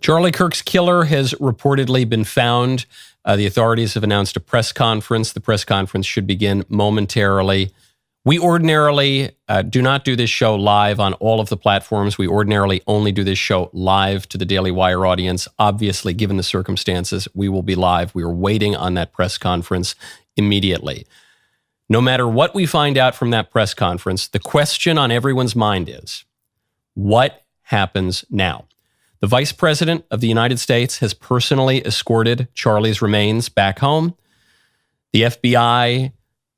Charlie Kirk's killer has reportedly been found. The authorities have announced a press conference. The press conference should begin momentarily. We ordinarily do not do this show live on all of the platforms. We ordinarily only do this show live to the Daily Wire audience. Obviously, given the circumstances, we will be live. We are waiting on that press conference immediately. No matter what we find out from that press conference, the question on everyone's mind is, what happens now? The Vice President of the United States has personally escorted Charlie's remains back home. The FBI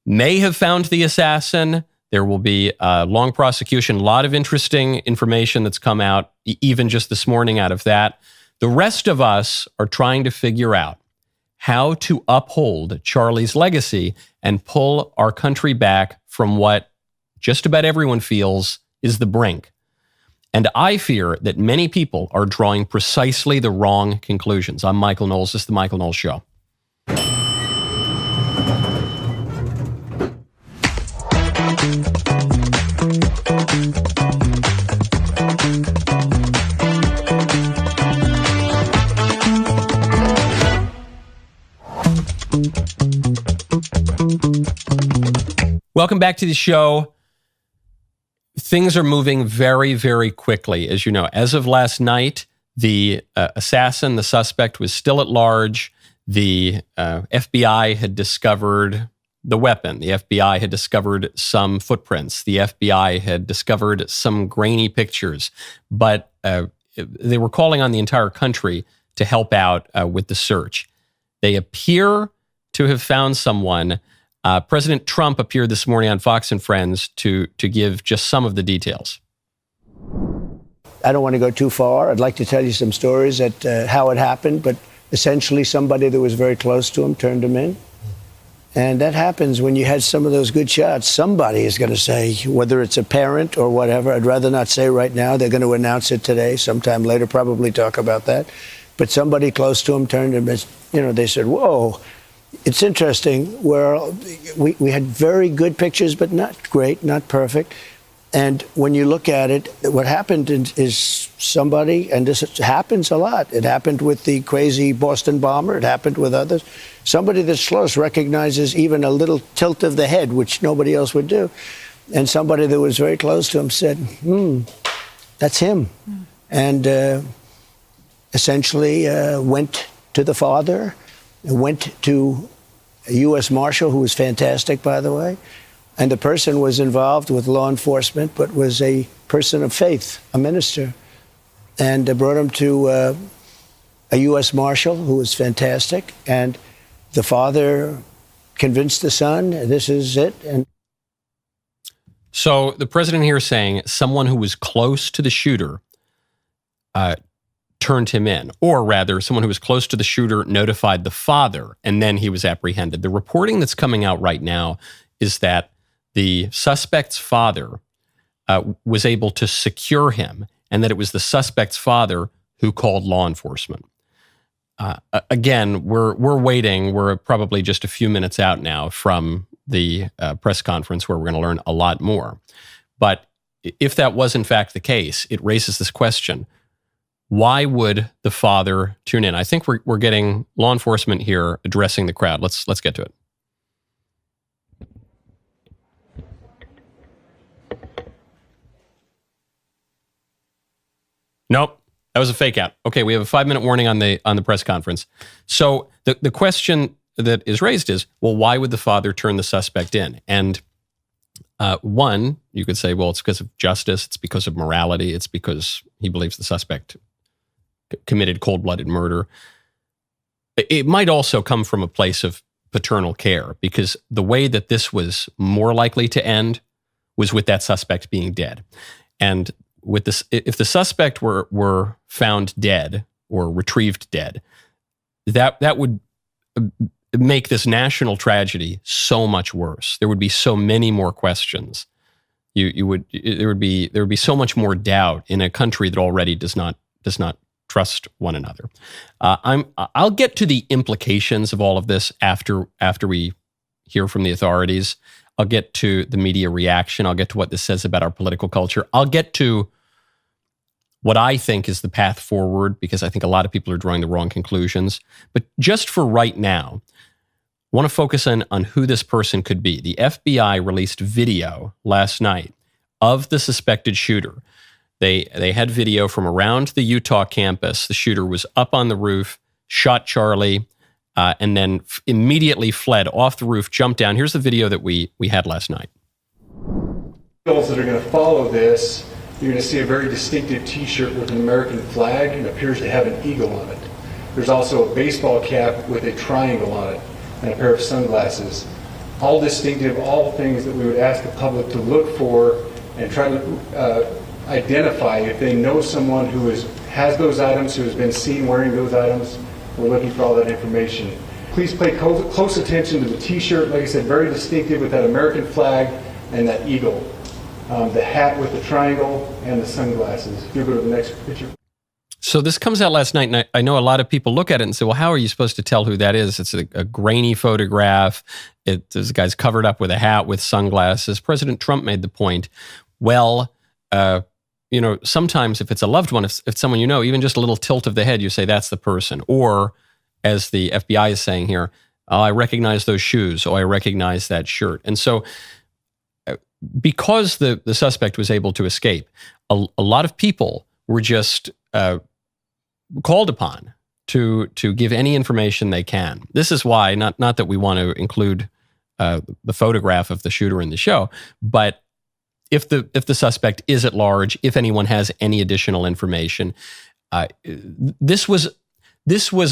may have found the assassin. There will be a long prosecution, a lot of interesting information that's come out, even just this morning out of that. The rest of us are trying to figure out how to uphold Charlie's legacy and pull our country back from what just about everyone feels is the brink. And I fear that many people are drawing precisely the wrong conclusions. I'm Michael Knowles. This is The Michael Knowles Show. Welcome back to the show. Things are moving very, very quickly. As you know, as of last night, the assassin, the suspect, was still at large. The FBI had discovered the weapon. The FBI had discovered some footprints. The FBI had discovered some grainy pictures. But they were calling on the entire country to help out with the search. They appear to have found someone. President Trump appeared this morning on Fox and Friends to give just some of the details. I don't want to go too far. I'd like to tell you some stories at how it happened, but essentially somebody that was very close to him turned him in. And that happens when you had some of those good shots. Somebody is going to say, whether it's a parent or whatever, I'd rather not say right now. They're going to announce it today, sometime later, probably talk about that. But somebody close to him turned him, they said, whoa. It's interesting where we had very good pictures, but not great, not perfect. And when you look at it, what happened is somebody, and this happens a lot. It happened with the crazy Boston bomber. It happened with others. Somebody that's close recognizes even a little tilt of the head, which nobody else would do. And somebody that was very close to him said, that's him. And essentially went to the father, went to a U.S. Marshal, who was fantastic, by the way. And the person was involved with law enforcement, but was a person of faith, a minister. And brought him to a U.S. Marshal, who was fantastic. And the father convinced the son, this is it. And so the president here is saying someone who was close to the shooter turned him in, or rather, someone who was close to the shooter notified the father, and then he was apprehended. The reporting that's coming out right now is that the suspect's father was able to secure him, and that it was the suspect's father who called law enforcement. Again, we're waiting. We're probably just a few minutes out now from the press conference where we're going to learn a lot more. But if that was in fact the case, it raises this question. Why would the father tune in? I think we're getting law enforcement here addressing the crowd. Let's get to it. Nope, that was a fake out. Okay, we have a 5-minute warning on the press conference. So the question that is raised is, well, why would the father turn the suspect in? And one, you could say, well, it's because of justice. It's because of morality. It's because he believes the suspect committed cold-blooded murder. It might also come from a place of paternal care, because the way that this was more likely to end was with that suspect being dead. And with this, if the suspect were found dead or retrieved dead, that would make this national tragedy so much worse. There would be so many more questions. There would be so much more doubt in a country that already does not trust one another. I'll get to the implications of all of this after we hear from the authorities. I'll get to the media reaction. I'll get to what this says about our political culture. I'll get to what I think is the path forward, because I think a lot of people are drawing the wrong conclusions. But just for right now, I want to focus on who this person could be. The FBI released video last night of the suspected shooter. They had video from around the Utah campus. The shooter was up on the roof, shot Charlie, and then immediately fled off the roof, jumped down. Here's the video that we had last night. Those that are going to follow this, you're going to see a very distinctive T-shirt with an American flag and appears to have an eagle on it. There's also a baseball cap with a triangle on it and a pair of sunglasses. All distinctive, all things that we would ask the public to look for and try to identify if they know someone who has those items, who has been seen wearing those items. We're looking for all that information. Please pay close attention to the T-shirt, like I said, very distinctive with that American flag and that eagle. The hat with the triangle and the sunglasses. If you go to the next picture. So this comes out last night, and I know a lot of people look at it and say, well, how are you supposed to tell who that is? It's a grainy photograph. This guy's covered up with a hat with sunglasses. President Trump made the point, well, sometimes if it's a loved one, if it's someone you know, even just a little tilt of the head, you say that's the person. Or, as the FBI is saying here, oh, I recognize those shoes. Oh, I recognize that shirt. And so because the suspect was able to escape, a lot of people were just called upon to give any information they can. This is why, not that we want to include the photograph of the shooter in the show, but if the suspect is at large, if anyone has any additional information, this was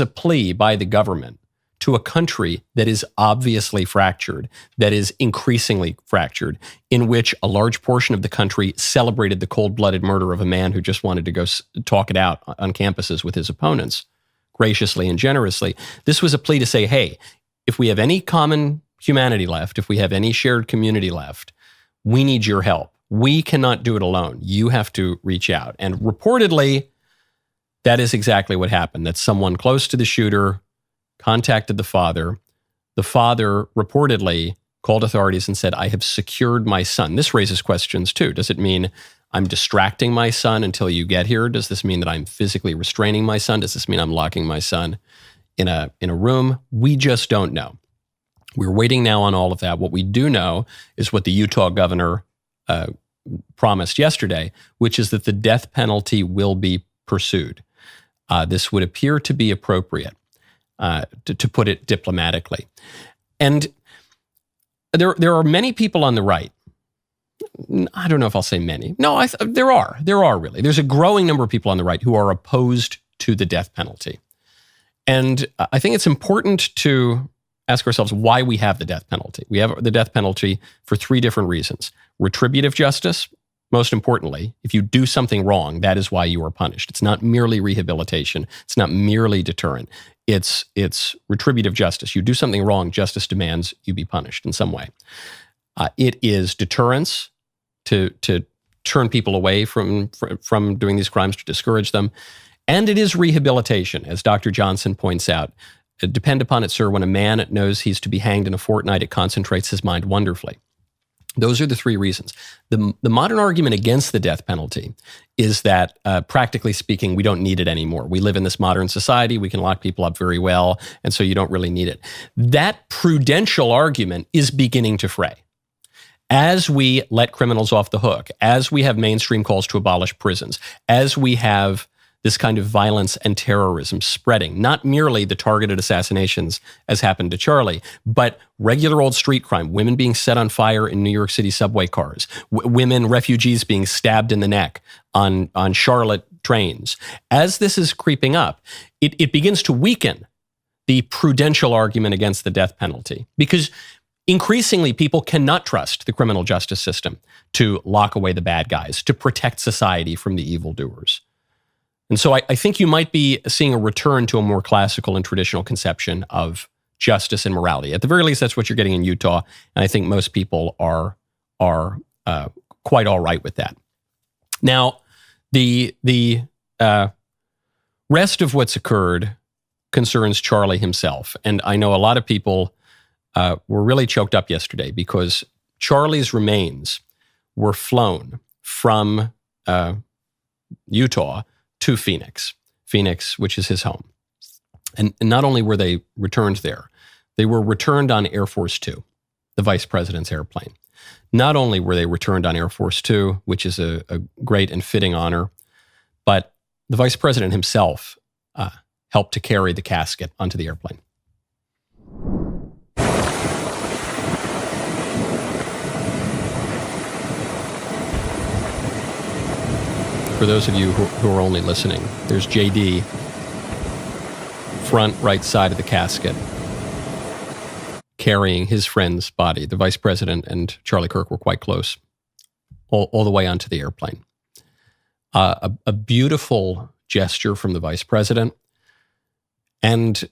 a plea by the government to a country that is obviously fractured, that is increasingly fractured, in which a large portion of the country celebrated the cold-blooded murder of a man who just wanted to go talk it out on campuses with his opponents, graciously and generously. This was a plea to say, hey, if we have any common humanity left, if we have any shared community left, we need your help. We cannot do it alone. You have to reach out. And reportedly, that is exactly what happened, that someone close to the shooter contacted the father. The father reportedly called authorities and said, I have secured my son. This raises questions too. Does it mean I'm distracting my son until you get here? Does this mean that I'm physically restraining my son? Does this mean I'm locking my son in a room? We just don't know. We're waiting now on all of that. What we do know is what the Utah governor promised yesterday, which is that the death penalty will be pursued. This would appear to be appropriate. To put it diplomatically. And there are many people on the right. I don't know if I'll say many. No, there are really. There's a growing number of people on the right who are opposed to the death penalty. And I think it's important to ask ourselves why we have the death penalty. We have the death penalty for three different reasons. Retributive justice, most importantly, if you do something wrong, that is why you are punished. It's not merely rehabilitation. It's not merely deterrent. It's retributive justice. You do something wrong, justice demands you be punished in some way. It is deterrence to turn people away from doing these crimes, to discourage them. And it is rehabilitation, as Dr. Johnson points out. Depend upon it, sir, when a man knows he's to be hanged in a fortnight, it concentrates his mind wonderfully. Those are the three reasons. The modern argument against the death penalty is that, practically speaking, we don't need it anymore. We live in this modern society. We can lock people up very well, and so you don't really need it. That prudential argument is beginning to fray. As we let criminals off the hook, as we have mainstream calls to abolish prisons, as we have this kind of violence and terrorism spreading, not merely the targeted assassinations as happened to Charlie, but regular old street crime, women being set on fire in New York City subway cars, women, refugees being stabbed in the neck on Charlotte trains. As this is creeping up, it begins to weaken the prudential argument against the death penalty, because increasingly people cannot trust the criminal justice system to lock away the bad guys, to protect society from the evildoers. And so I think you might be seeing a return to a more classical and traditional conception of justice and morality. At the very least, that's what you're getting in Utah, and I think most people are quite all right with that. Now, the rest of what's occurred concerns Charlie himself, and I know a lot of people were really choked up yesterday because Charlie's remains were flown from Utah to Phoenix, which is his home. And not only were they returned there, they were returned on Air Force Two, the vice president's airplane. Not only were they returned on Air Force Two, which is a great and fitting honor, but the vice president himself helped to carry the casket onto the airplane. For those of you who are only listening, there's JD, front right side of the casket, carrying his friend's body. The vice president and Charlie Kirk were quite close, all the way onto the airplane. A beautiful gesture from the vice president, and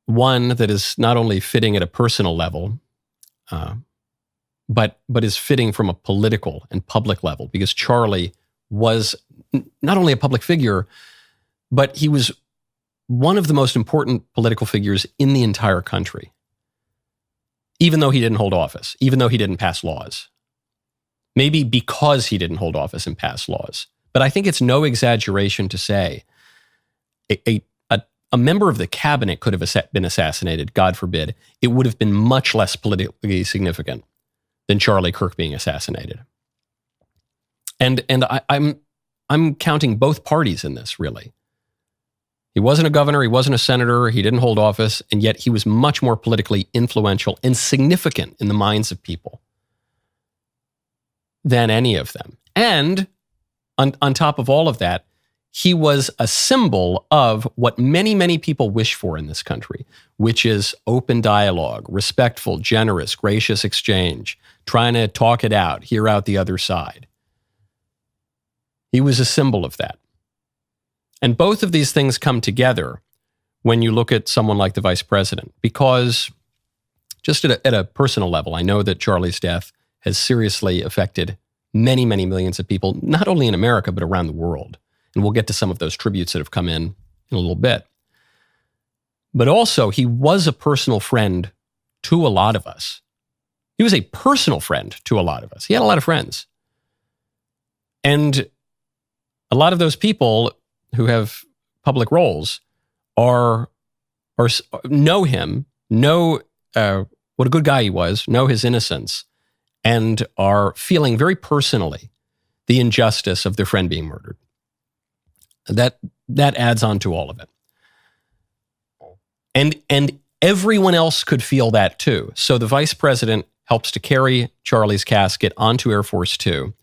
one that is not only fitting at a personal level, but is fitting from a political and public level, because Charlie was not only a public figure, but he was one of the most important political figures in the entire country, even though he didn't hold office, even though he didn't pass laws. Maybe because he didn't hold office and pass laws. But I think it's no exaggeration to say a member of the cabinet could have been assassinated, God forbid. It would have been much less politically significant than Charlie Kirk being assassinated. And I'm counting both parties in this, really. He wasn't a governor, he wasn't a senator, he didn't hold office, and yet he was much more politically influential and significant in the minds of people than any of them. And on top of all of that, he was a symbol of what many, many people wish for in this country, which is open dialogue, respectful, generous, gracious exchange, trying to talk it out, hear out the other side. He was a symbol of that. And both of these things come together when you look at someone like the vice president, because just at a personal level, I know that Charlie's death has seriously affected many, many millions of people, not only in America, but around the world. And we'll get to some of those tributes that have come in a little bit. But also, he was a personal friend to a lot of us. He was a personal friend to a lot of us. He had a lot of friends. And a lot of those people who have public roles know him, know what a good guy he was, know his innocence, and are feeling very personally the injustice of their friend being murdered. That adds on to all of it. And everyone else could feel that too. So the vice president helps to carry Charlie's casket onto Air Force Two.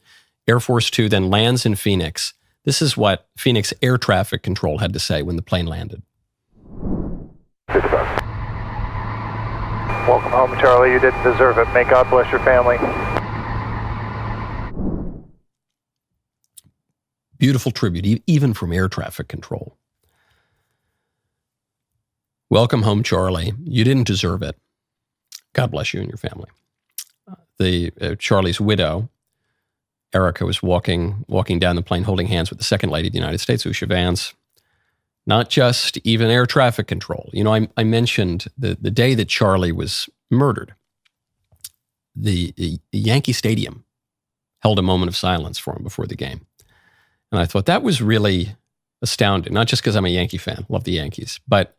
Air Force Two then lands in Phoenix. This is what Phoenix Air Traffic Control had to say when the plane landed. Welcome home, Charlie. You didn't deserve it. May God bless your family. Beautiful tribute, even from air traffic control. Welcome home, Charlie. You didn't deserve it. God bless you and your family. Charlie's widow, Erica, was walking down the plane holding hands with the Second Lady of the United States, Usha Vance. Not just even air traffic control. You know, I mentioned the day that Charlie was murdered, the Yankee Stadium held a moment of silence for him before the game. And I thought that was really astounding, not just because I'm a Yankee fan, love the Yankees, but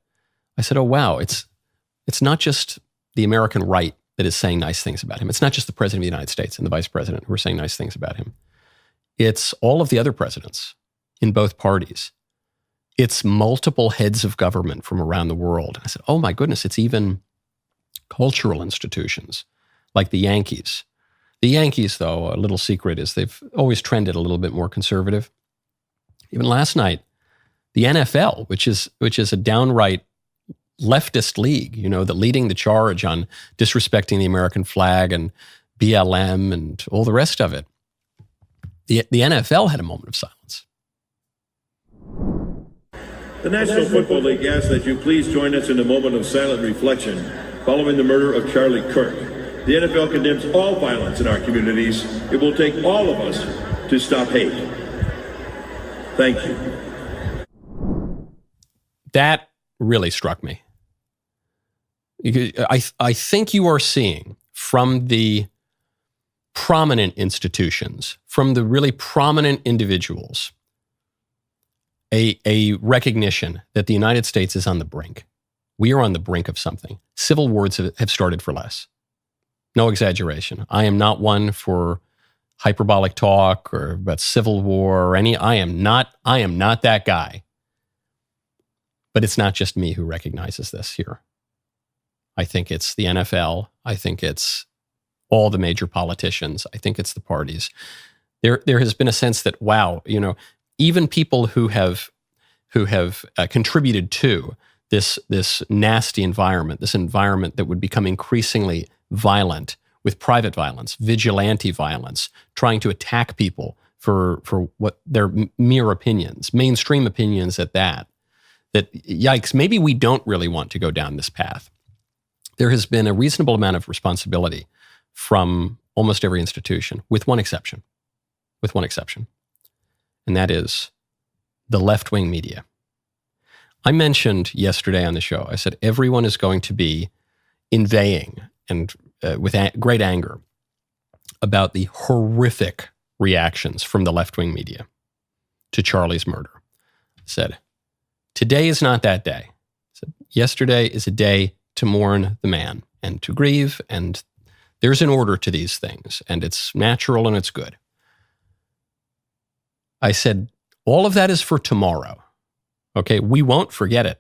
I said, oh, wow, it's not just the American right that is saying nice things about him. It's not just the president of the United States and the vice president who are saying nice things about him. It's all of the other presidents in both parties. It's multiple heads of government from around the world. And I said, oh my goodness, it's even cultural institutions like the Yankees. The Yankees, though, a little secret is they've always trended a little bit more conservative. Even last night, the NFL, which is a downright leftist league, you know, leading the charge on disrespecting the American flag and BLM and all the rest of it. The NFL had a moment of silence. The National Football League asks that you please join us in a moment of silent reflection following the murder of Charlie Kirk. The NFL condemns all violence in our communities. It will take all of us to stop hate. Thank you. That really struck me. I think you are seeing from the prominent institutions, from the really prominent individuals a recognition that the United States is on the brink. We are on the brink of something. Civil wars have started for less. No exaggeration. I am not one for hyperbolic talk or about civil war or any. I am not that guy. But it's not just me who recognizes this here. I think it's the NFL. I think it's all the major politicians. I think it's the parties. There has been a sense that, wow, even people who have contributed to this nasty environment, this environment that would become increasingly violent with private violence, vigilante violence, trying to attack people for what their mere opinions, mainstream opinions at that yikes, maybe we don't really want to go down this path. There has been a reasonable amount of responsibility from almost every institution, with one exception. And that is the left-wing media. I mentioned yesterday on the show, I said everyone is going to be inveighing and with great anger about the horrific reactions from the left-wing media to Charlie's murder. I said, today is not that day. I said, yesterday is a day to mourn the man and to grieve, and there's an order to these things, and it's natural and it's good. I said, all of that is for tomorrow. Okay, we won't forget it.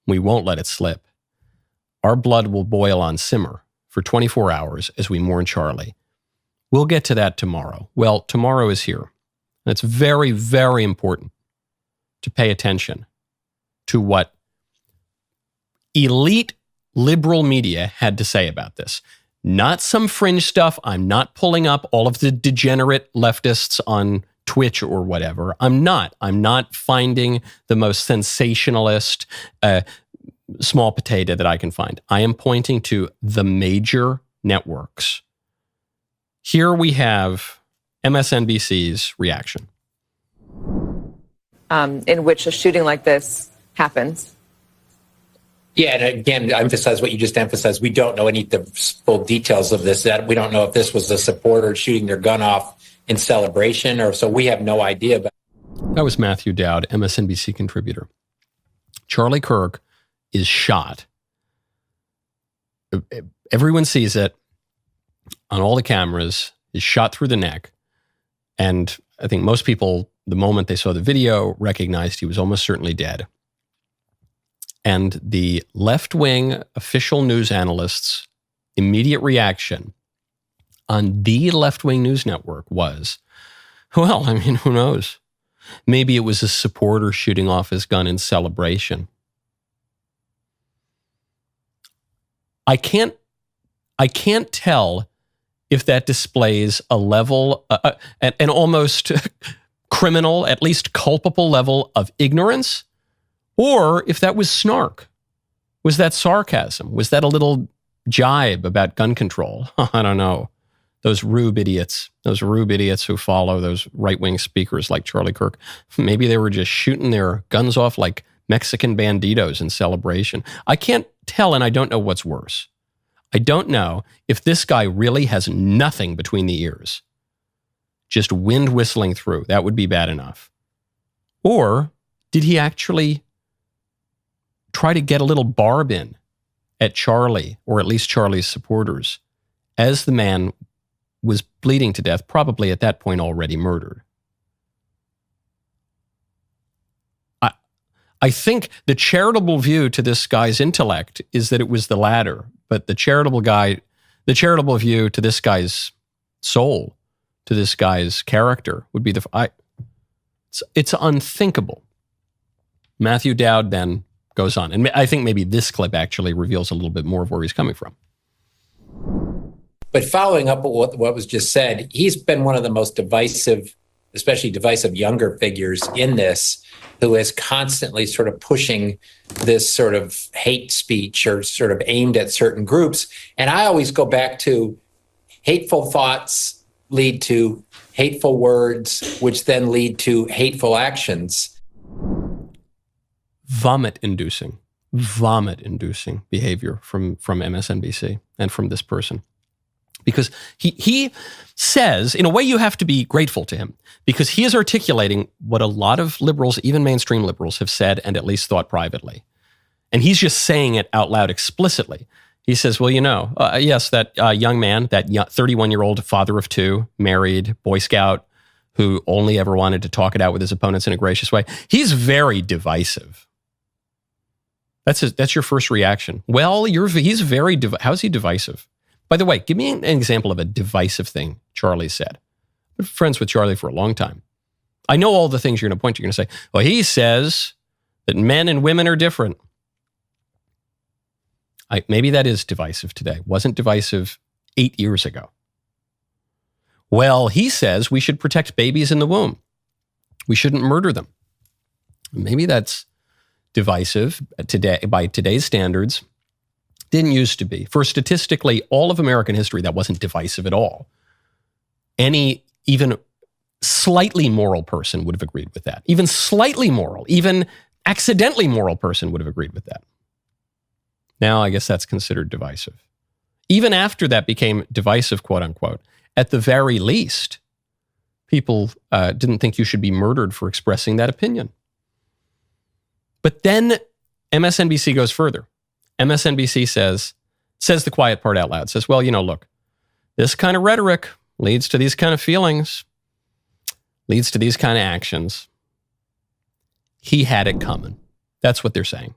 We won't let it slip. Our blood will boil on simmer for 24 hours as we mourn Charlie. We'll get to that tomorrow. Well, tomorrow is here. And it's very, very important to pay attention to what elite liberal media had to say about this. Not some fringe stuff. I'm not pulling up all of the degenerate leftists on Twitch or whatever. I'm not finding the most sensationalist small potato that I can find. I am pointing to the major networks. Here we have MSNBC's reaction. In which a shooting like this happens. Yeah, and again, emphasize what you just emphasized. We don't know any of the full details of this. That we don't know if this was a supporter shooting their gun off in celebration, or so we have no idea. That was Matthew Dowd, MSNBC contributor. Charlie Kirk is shot. Everyone sees it on all the cameras. He's shot through the neck. And I think most people, the moment they saw the video, recognized he was almost certainly dead. And the left-wing official news analysts' immediate reaction on the left-wing news network was, well, I mean, who knows? Maybe it was a supporter shooting off his gun in celebration. I can't tell if that displays a level, an almost criminal, at least culpable level of ignorance, or if that was snark. Was that sarcasm? Was that a little jibe about gun control? I don't know. Those rube idiots who follow those right-wing speakers like Charlie Kirk, maybe they were just shooting their guns off like Mexican banditos in celebration. I can't tell, and I don't know what's worse. I don't know if this guy really has nothing between the ears, just wind whistling through. That would be bad enough. Or did he actually try to get a little barb in at Charlie, or at least Charlie's supporters, as the man was bleeding to death, probably at that point already murdered? I think the charitable view to this guy's intellect is that it was the latter, but the charitable view to this guy's soul, to this guy's character, would be it's unthinkable. Matthew Dowd then goes on, and I think maybe this clip actually reveals a little bit more of where he's coming from. But following up what was just said, he's been one of the most divisive, especially divisive younger figures in this, who is constantly sort of pushing this sort of hate speech or sort of aimed at certain groups. And I always go back to hateful thoughts lead to hateful words, which then lead to hateful actions. Vomit-inducing behavior from MSNBC and from this person. Because he says, in a way you have to be grateful to him, because he is articulating what a lot of liberals, even mainstream liberals, have said and at least thought privately. And he's just saying it out loud explicitly. He says, well, yes, that young man, that 31-year-old father of two, married, Boy Scout, who only ever wanted to talk it out with his opponents in a gracious way, he's very divisive. That's your first reaction. Well, he's very, how's he divisive? By the way, give me an example of a divisive thing Charlie said. I've been friends with Charlie for a long time. I know all the things you're going to point to. You're going to say, well, he says that men and women are different. Maybe that is divisive today. Wasn't divisive 8 years ago. Well, he says we should protect babies in the womb. We shouldn't murder them. Maybe that's divisive today by today's standards. Didn't used to be. For statistically, all of American history, that wasn't divisive at all. Any even slightly moral person would have agreed with that. Even slightly moral, even accidentally moral person would have agreed with that. Now, I guess that's considered divisive. Even after that became divisive, quote unquote, at the very least, people didn't think you should be murdered for expressing that opinion. But then MSNBC goes further. MSNBC says the quiet part out loud, says, well, look, this kind of rhetoric leads to these kind of feelings, leads to these kind of actions. He had it coming. That's what they're saying.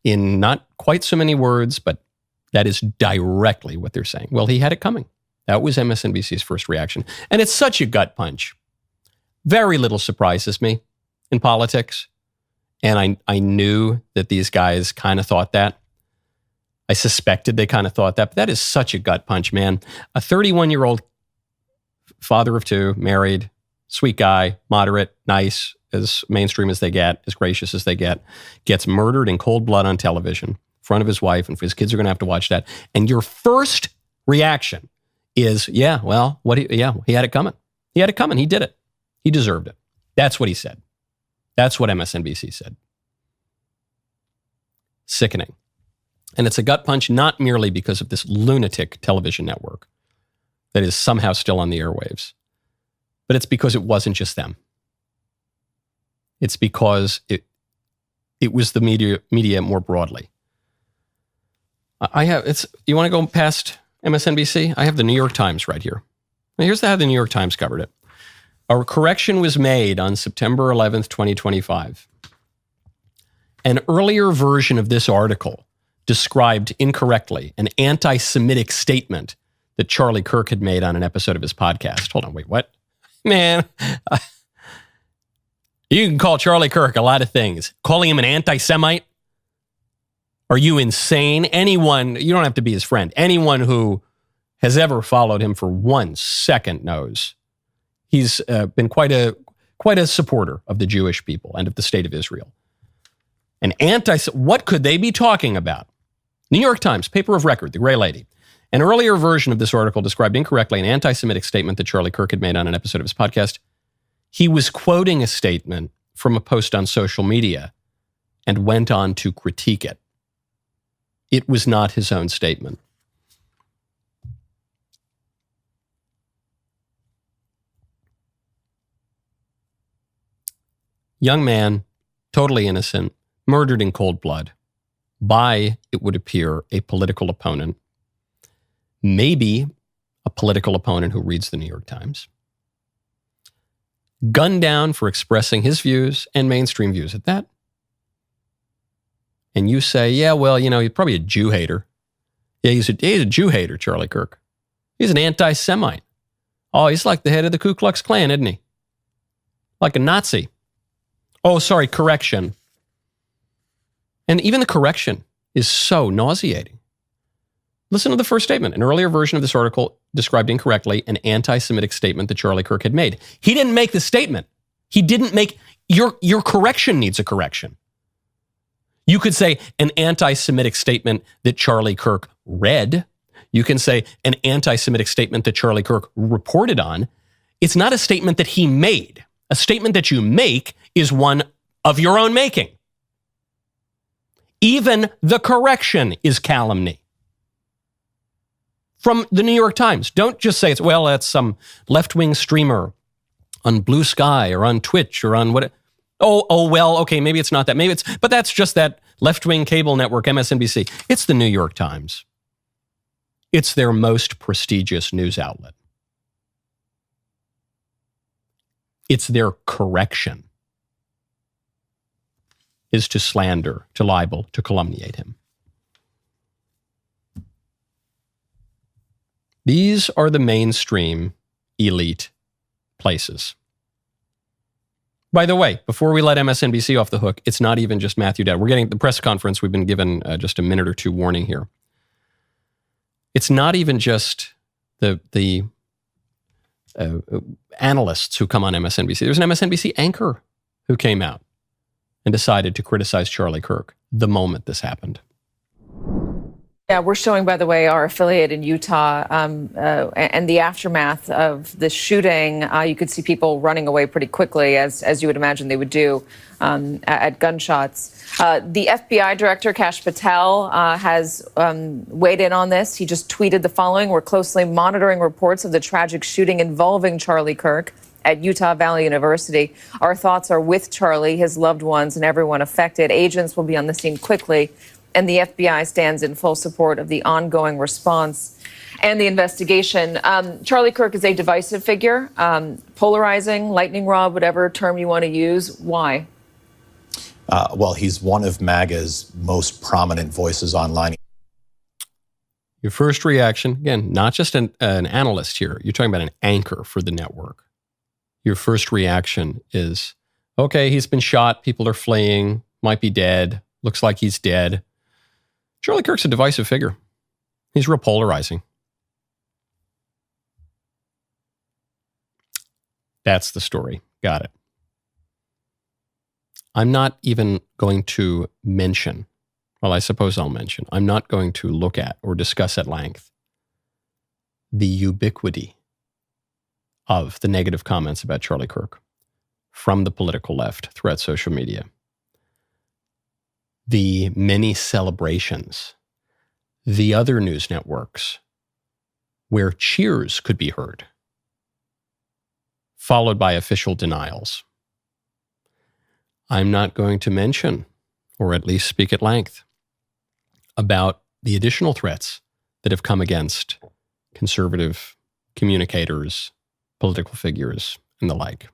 In not quite so many words, but that is directly what they're saying. Well, he had it coming. That was MSNBC's first reaction. And it's such a gut punch. Very little surprises me in politics. And I knew that these guys kind of thought that. I suspected they kind of thought that. But that is such a gut punch, man. A 31-year-old father of two, married, sweet guy, moderate, nice, as mainstream as they get, as gracious as they get, gets murdered in cold blood on television in front of his wife, and his kids are going to have to watch that. And your first reaction is, he had it coming. He had it coming. He did it. He deserved it. That's what he said. That's what MSNBC said. Sickening. And it's a gut punch not merely because of this lunatic television network that is somehow still on the airwaves, but it's because it wasn't just them. It's because it was the media more broadly. You want to go past MSNBC? I have the New York Times right here. Now, here's how the New York Times covered it. A correction was made on September 11th, 2025. An earlier version of this article described incorrectly an anti-Semitic statement that Charlie Kirk had made on an episode of his podcast. Hold on, wait, what? Man, you can call Charlie Kirk a lot of things. Calling him an anti-Semite? Are you insane? Anyone, you don't have to be his friend. Anyone who has ever followed him for 1 second knows he's been quite a supporter of the Jewish people and of the state of Israel. What could they be talking about? New York Times, paper of record, the Gray Lady. An earlier version of this article described incorrectly an anti-Semitic statement that Charlie Kirk had made on an episode of his podcast. He was quoting a statement from a post on social media and went on to critique it. It was not his own statement. Young man, totally innocent, murdered in cold blood by, it would appear, a political opponent. Maybe a political opponent who reads the New York Times. Gunned down for expressing his views and mainstream views at that. And you say, yeah, well, he's probably a Jew hater. Yeah, he's a Jew hater, Charlie Kirk. He's an anti-Semite. Oh, he's like the head of the Ku Klux Klan, isn't he? Like a Nazi. Oh, sorry, correction. And even the correction is so nauseating. Listen to the first statement. An earlier version of this article described incorrectly an anti-Semitic statement that Charlie Kirk had made. He didn't make the statement. He didn't make, your correction needs a correction. You could say an anti-Semitic statement that Charlie Kirk read. You can say an anti-Semitic statement that Charlie Kirk reported on. It's not a statement that he made. A statement that you make is one of your own making. Even the correction is calumny. from the New York Times. Don't just say that's some left-wing streamer on Blue Sky or on Twitch or on what. Okay, maybe it's not that. But that's just that left-wing cable network, MSNBC. It's the New York Times. It's their most prestigious news outlet. It's their correction is to slander, to libel, to calumniate him. These are the mainstream elite places. By the way, before we let MSNBC off the hook, it's not even just Matthew Dowd. We're getting the press conference. We've been given just a minute or two warning here. It's not even just the analysts who come on MSNBC. There's an MSNBC anchor who came out and decided to criticize Charlie Kirk the moment this happened. Yeah, we're showing, by the way, our affiliate in Utah and the aftermath of the shooting. You could see people running away pretty quickly, as you would imagine they would do at gunshots. The FBI director, Kash Patel, has weighed in on this. He just tweeted the following: "We're closely monitoring reports of the tragic shooting involving Charlie Kirk at Utah Valley University. Our thoughts are with Charlie, his loved ones, and everyone affected. Agents will be on the scene quickly, and the FBI stands in full support of the ongoing response and the investigation." Charlie Kirk is a divisive figure, polarizing, lightning rod, whatever term you want to use. Why? Well, he's one of MAGA's most prominent voices online. Your first reaction, again, not just an analyst here, you're talking about an anchor for the network. Your first reaction is, okay, he's been shot, people are fleeing, might be dead, looks like he's dead. Charlie Kirk's a divisive figure. He's real polarizing. That's the story. Got it. I'm not even going to mention, well, I suppose I'll mention, I'm not going to look at or discuss at length the ubiquity of the negative comments about Charlie Kirk from the political left throughout social media. The many celebrations, the other news networks where cheers could be heard, followed by official denials. I'm not going to mention, or at least speak at length, about the additional threats that have come against conservative communicators, political figures, and the like,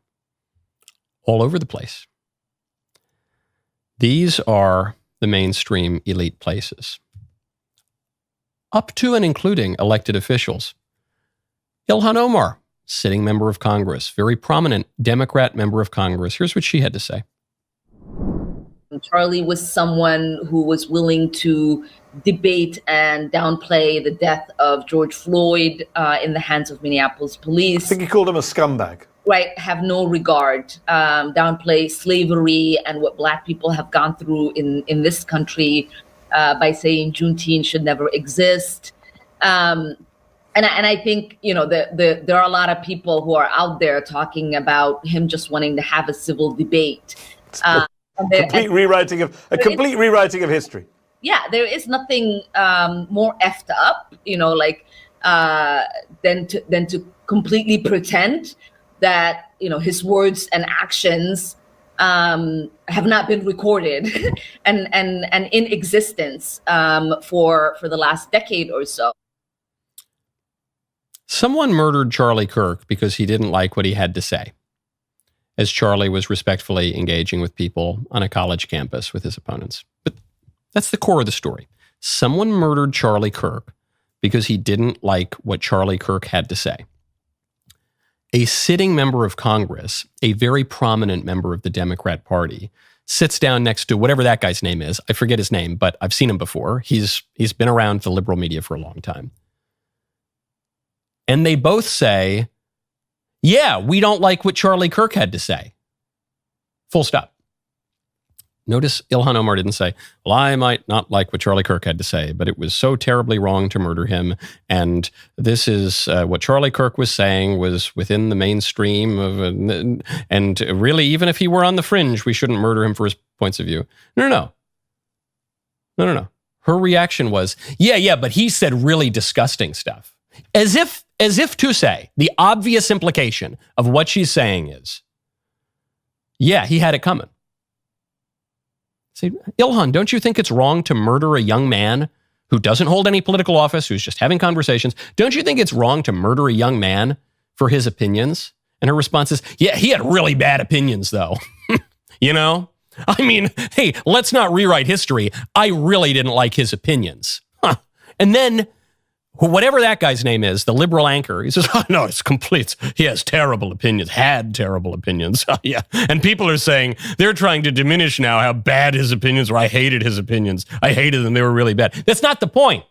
all over the place. These are the mainstream elite places, up to and including elected officials. Ilhan Omar, sitting member of Congress, very prominent Democrat member of Congress. Here's what she had to say. Charlie was someone who was willing to debate and downplay the death of George Floyd in the hands of Minneapolis police. I think he called him a scumbag. Right, have no regard, downplay slavery and what Black people have gone through in this country by saying Juneteenth should never exist. And I think, there are a lot of people who are out there talking about him just wanting to have a civil debate. Complete rewriting of history. Yeah, there is nothing more effed up, than to completely pretend that his words and actions have not been recorded and in existence for the last decade or so. Someone murdered Charlie Kirk because he didn't like what he had to say, as Charlie was respectfully engaging with people on a college campus with his opponents. But that's the core of the story. Someone murdered Charlie Kirk because he didn't like what Charlie Kirk had to say. A sitting member of Congress, a very prominent member of the Democrat Party, sits down next to whatever that guy's name is. I forget his name, but I've seen him before. He's been around the liberal media for a long time. And they both say, yeah, we don't like what Charlie Kirk had to say. Full stop. Notice Ilhan Omar didn't say, well, I might not like what Charlie Kirk had to say, but it was so terribly wrong to murder him. And this is what Charlie Kirk was saying was within the mainstream of, and really, even if he were on the fringe, we shouldn't murder him for his points of view. No. Her reaction was, yeah, but he said really disgusting stuff. As if to say, the obvious implication of what she's saying is, yeah, he had it coming. Say, Ilhan, don't you think it's wrong to murder a young man who doesn't hold any political office, who's just having conversations? Don't you think it's wrong to murder a young man for his opinions? And her response is, yeah, he had really bad opinions, though. You know? I mean, hey, let's not rewrite history. I really didn't like his opinions. Huh. And then, whatever that guy's name is, the liberal anchor, he says, oh, no, it's complete. He has terrible opinions, had terrible opinions. Yeah. And people are saying they're trying to diminish now how bad his opinions were. I hated his opinions. I hated them. They were really bad. That's not the point.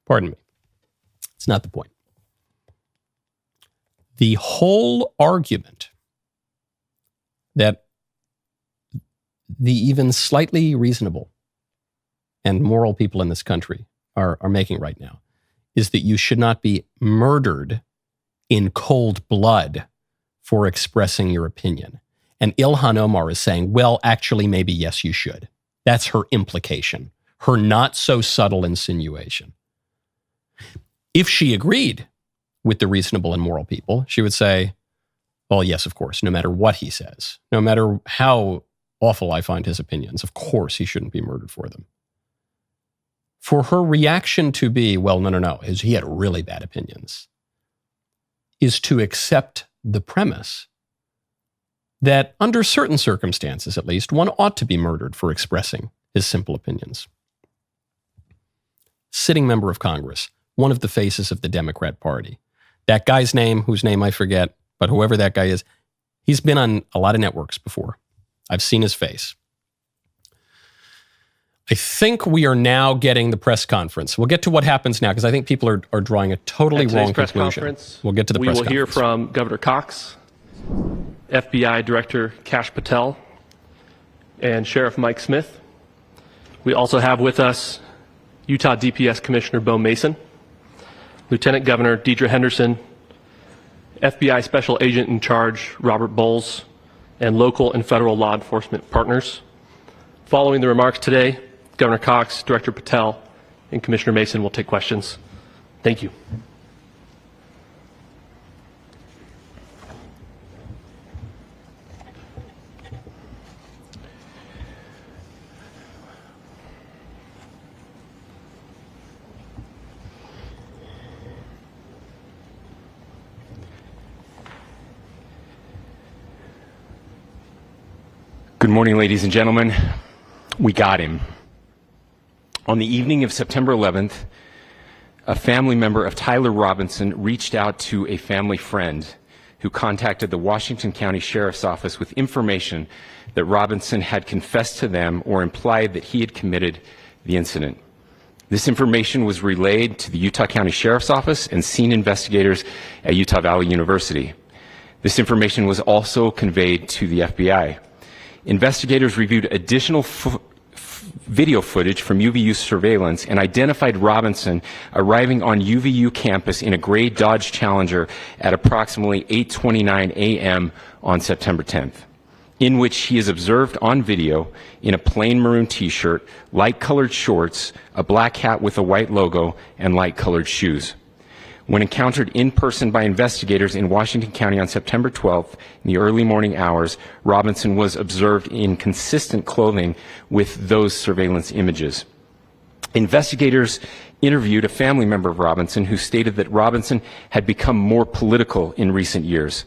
Pardon me. It's not the point. The whole argument that the even slightly reasonable and moral people in this country are making right now is that you should not be murdered in cold blood for expressing your opinion. And Ilhan Omar is saying, well, actually, maybe yes, you should. That's her implication, her not so subtle insinuation. If she agreed with the reasonable and moral people, she would say, well, yes, of course, no matter what he says, no matter how awful I find his opinions, of course he shouldn't be murdered for them. For her reaction to be, well, no, he had really bad opinions, is to accept the premise that under certain circumstances, at least, one ought to be murdered for expressing his simple opinions. Sitting member of Congress, one of the faces of the Democrat Party. That guy's name, whose name I forget, but whoever that guy is, he's been on a lot of networks before. I've seen his face. I think we are now getting the press conference. We'll get to what happens now, because I think people are drawing a totally wrong conclusion. We'll get to the press conference. We will hear from Governor Cox, FBI Director Kash Patel, and Sheriff Mike Smith. We also have with us Utah DPS Commissioner Bo Mason, Lieutenant Governor Deidre Henderson, FBI Special Agent in Charge Robert Bowles, and local and federal law enforcement partners. Following the remarks today, Governor Cox, Director Patel, and Commissioner Mason will take questions. Thank you. Good morning, ladies and gentlemen. We got him. On the evening of September 11th, a family member of Tyler Robinson reached out to a family friend who contacted the Washington County Sheriff's Office with information that Robinson had confessed to them or implied that he had committed the incident. This information was relayed to the Utah County Sheriff's Office and scene investigators at Utah Valley University. This information was also conveyed to the FBI. Investigators reviewed additional video footage from UVU surveillance and identified Robinson arriving on UVU campus in a gray Dodge Challenger at approximately 8:29 a.m. on September 10th, in which he is observed on video in a plain maroon t-shirt, light-colored shorts, a black hat with a white logo, and light-colored shoes. When encountered in person by investigators in Washington County on September 12th in the early morning hours, Robinson was observed in consistent clothing with those surveillance images. Investigators interviewed a family member of Robinson who stated that Robinson had become more political in recent years.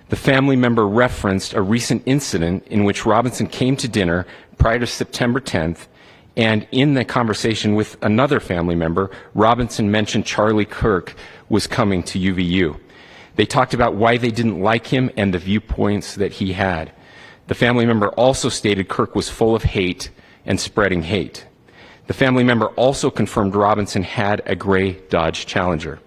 The family member referenced a recent incident in which Robinson came to dinner prior to September 10th, and in the conversation with another family member, Robinson mentioned Charlie Kirk was coming to UVU. They talked about why they didn't like him and the viewpoints that he had. The family member also stated Kirk was full of hate and spreading hate. The family member also confirmed Robinson had a gray Dodge Challenger.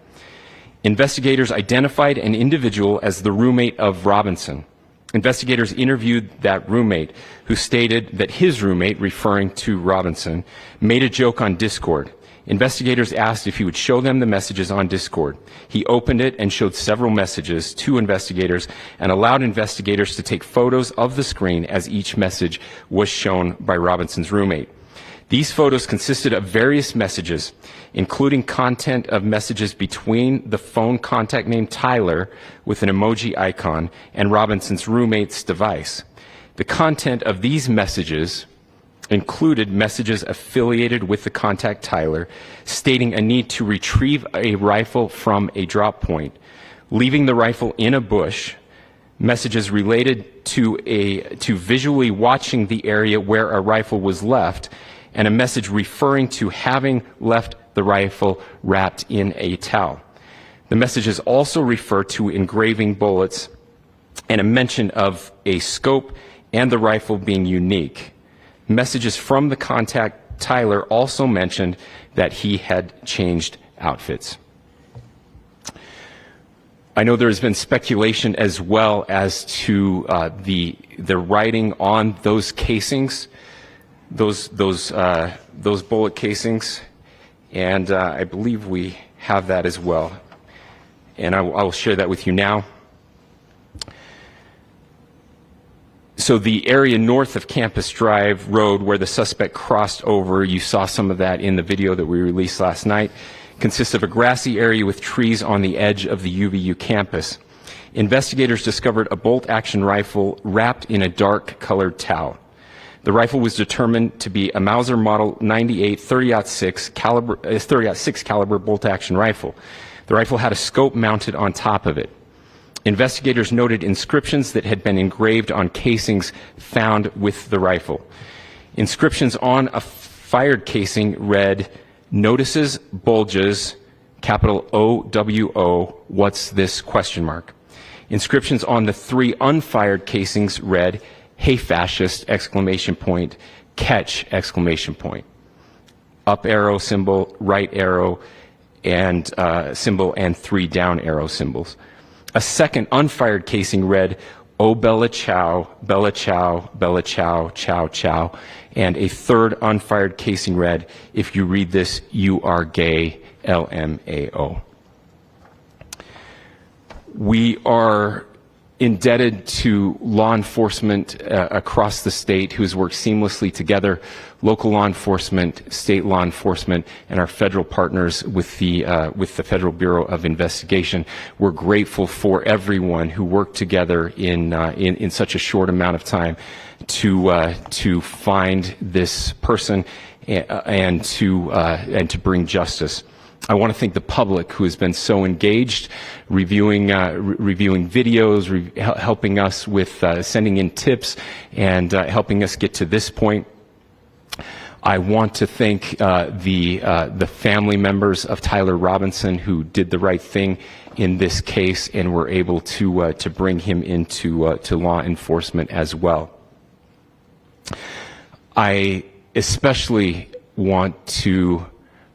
Investigators identified an individual as the roommate of Robinson. Investigators interviewed that roommate, who stated that his roommate, referring to Robinson, made a joke on Discord. Investigators asked if he would show them the messages on Discord. He opened it and showed several messages to investigators and allowed investigators to take photos of the screen as each message was shown by Robinson's roommate. These photos consisted of various messages, including content of messages between the phone contact named Tyler with an emoji icon and Robinson's roommate's device. The content of these messages included messages affiliated with the contact Tyler, stating a need to retrieve a rifle from a drop point, leaving the rifle in a bush, messages related to visually watching the area where a rifle was left, and a message referring to having left the rifle wrapped in a towel. The messages also refer to engraving bullets and a mention of a scope and the rifle being unique. Messages from the contact Tyler also mentioned that he had changed outfits. I know there's been speculation as well as to the writing on those casings, those bullet casings, and I believe we have that as well. And I will share that with you now. So the area north of Campus Drive Road where the suspect crossed over, you saw some of that in the video that we released last night, consists of a grassy area with trees on the edge of the UVU campus. Investigators discovered a bolt-action rifle wrapped in a dark-colored towel. The rifle was determined to be a Mauser Model 98 30-06 caliber bolt-action rifle. The rifle had a scope mounted on top of it. Investigators noted inscriptions that had been engraved on casings found with the rifle. Inscriptions on a fired casing read, "Notices, bulges, capital O-W-O, what's this, question mark." Inscriptions on the 3 unfired casings read, "Hey fascist, exclamation point, catch, exclamation point." Up arrow symbol, right arrow and symbol, and 3 down arrow symbols. A second unfired casing read, "Oh Bella Chow, Bella Chow, Bella Chow, Chow Chow." And a third unfired casing read, "If you read this, you are gay, LMAO." We are indebted to law enforcement across the state who's worked seamlessly together, local law enforcement, state law enforcement, and our federal partners with the Federal Bureau of Investigation. We're grateful for everyone who worked together in such a short amount of time to find this person and to bring justice. I want to thank the public who has been so engaged, reviewing videos, helping us with sending in tips, and helping us get to this point. I want to thank the family members of Tyler Robinson who did the right thing in this case and were able to bring him into to law enforcement as well. I especially want to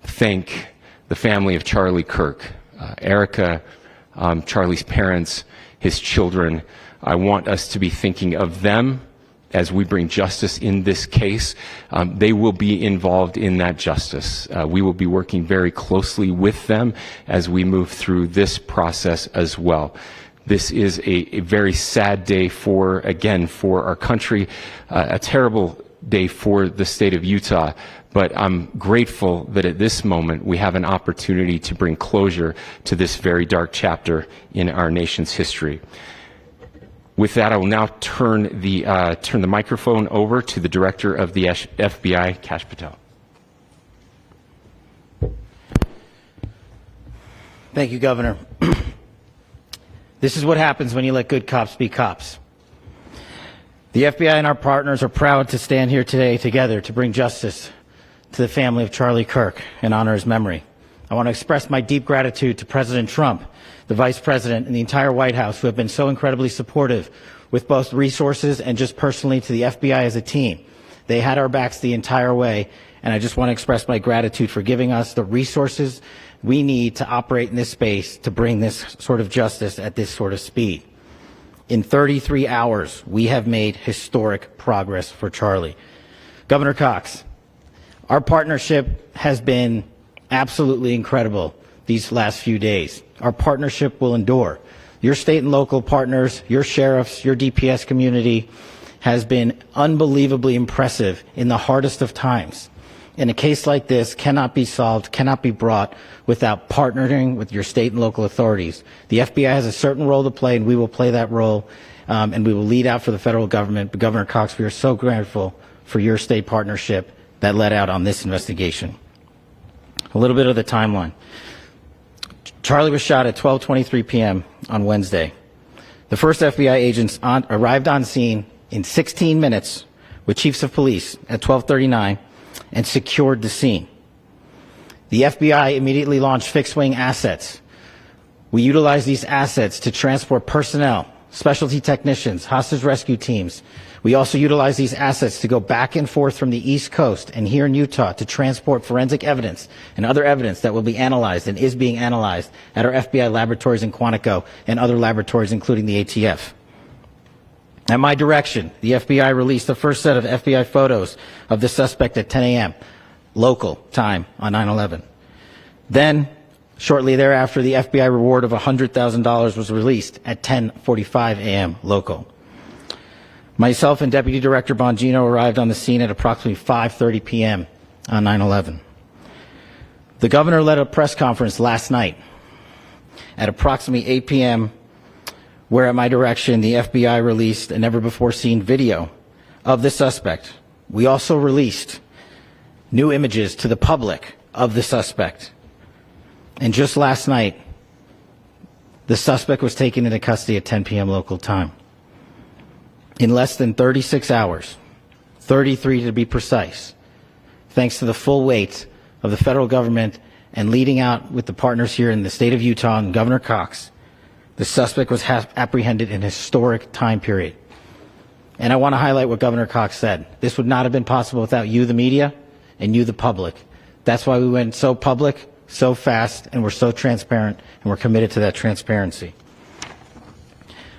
thank the family of Charlie Kirk, Erica, Charlie's parents, his children. I want us to be thinking of them as we bring justice in this case. They will be involved in that justice. We will be working very closely with them as we move through this process as well. This is a very sad day for our country, a terrible day for the state of Utah. But I'm grateful that at this moment we have an opportunity to bring closure to this very dark chapter in our nation's history. With that, I will now turn the microphone over to the Director of the FBI, Kash Patel. Thank you, Governor. This is what happens when you let good cops be cops. The FBI and our partners are proud to stand here today together to bring justice to the family of Charlie Kirk and honor his memory. I want to express my deep gratitude to President Trump, the Vice President, and the entire White House who have been so incredibly supportive with both resources and just personally to the FBI as a team. They had our backs the entire way, and I just want to express my gratitude for giving us the resources we need to operate in this space to bring this sort of justice at this sort of speed. In 33 hours, we have made historic progress for Charlie. Governor Cox, our partnership has been absolutely incredible these last few days. Our partnership will endure. Your state and local partners, your sheriffs, your DPS community has been unbelievably impressive in the hardest of times. in a case like this cannot be solved, cannot be brought without partnering with your state and local authorities. The FBI has a certain role to play, and we will play that role, and we will lead out for the federal government. But Governor Cox, we are so grateful for your state partnership that led out on this investigation. A little bit of the timeline. Charlie was shot at 12:23 p.m. on Wednesday. The first FBI agents arrived on scene in 16 minutes with chiefs of police at 12:39 and secured the scene. The FBI immediately launched fixed-wing assets. We utilized these assets to transport personnel, specialty technicians, hostage rescue teams. We also utilized these assets to go back and forth from the East Coast and here in Utah to transport forensic evidence and other evidence that will be analyzed and is being analyzed at our FBI laboratories in Quantico and other laboratories, including the ATF. At my direction, the FBI released the first set of FBI photos of the suspect at 10 a.m. local time on 9/11. Then, shortly thereafter, the FBI reward of $100,000 was released at 10:45 a.m. local. Myself and Deputy Director Bongino arrived on the scene at approximately 5:30 p.m. on 9/11. The governor led a press conference last night at approximately 8 p.m., where at my direction, the FBI released a never-before-seen video of the suspect. We also released new images to the public of the suspect. And just last night, the suspect was taken into custody at 10 p.m. local time. In less than 36 hours, 33 to be precise, thanks to the full weight of the federal government and leading out with the partners here in the state of Utah and Governor Cox, the suspect was apprehended in a historic time period. And I want to highlight what Governor Cox said. This would not have been possible without you, the media, and you, the public. That's why we went so public, so fast, and we're so transparent, and we're committed to that transparency.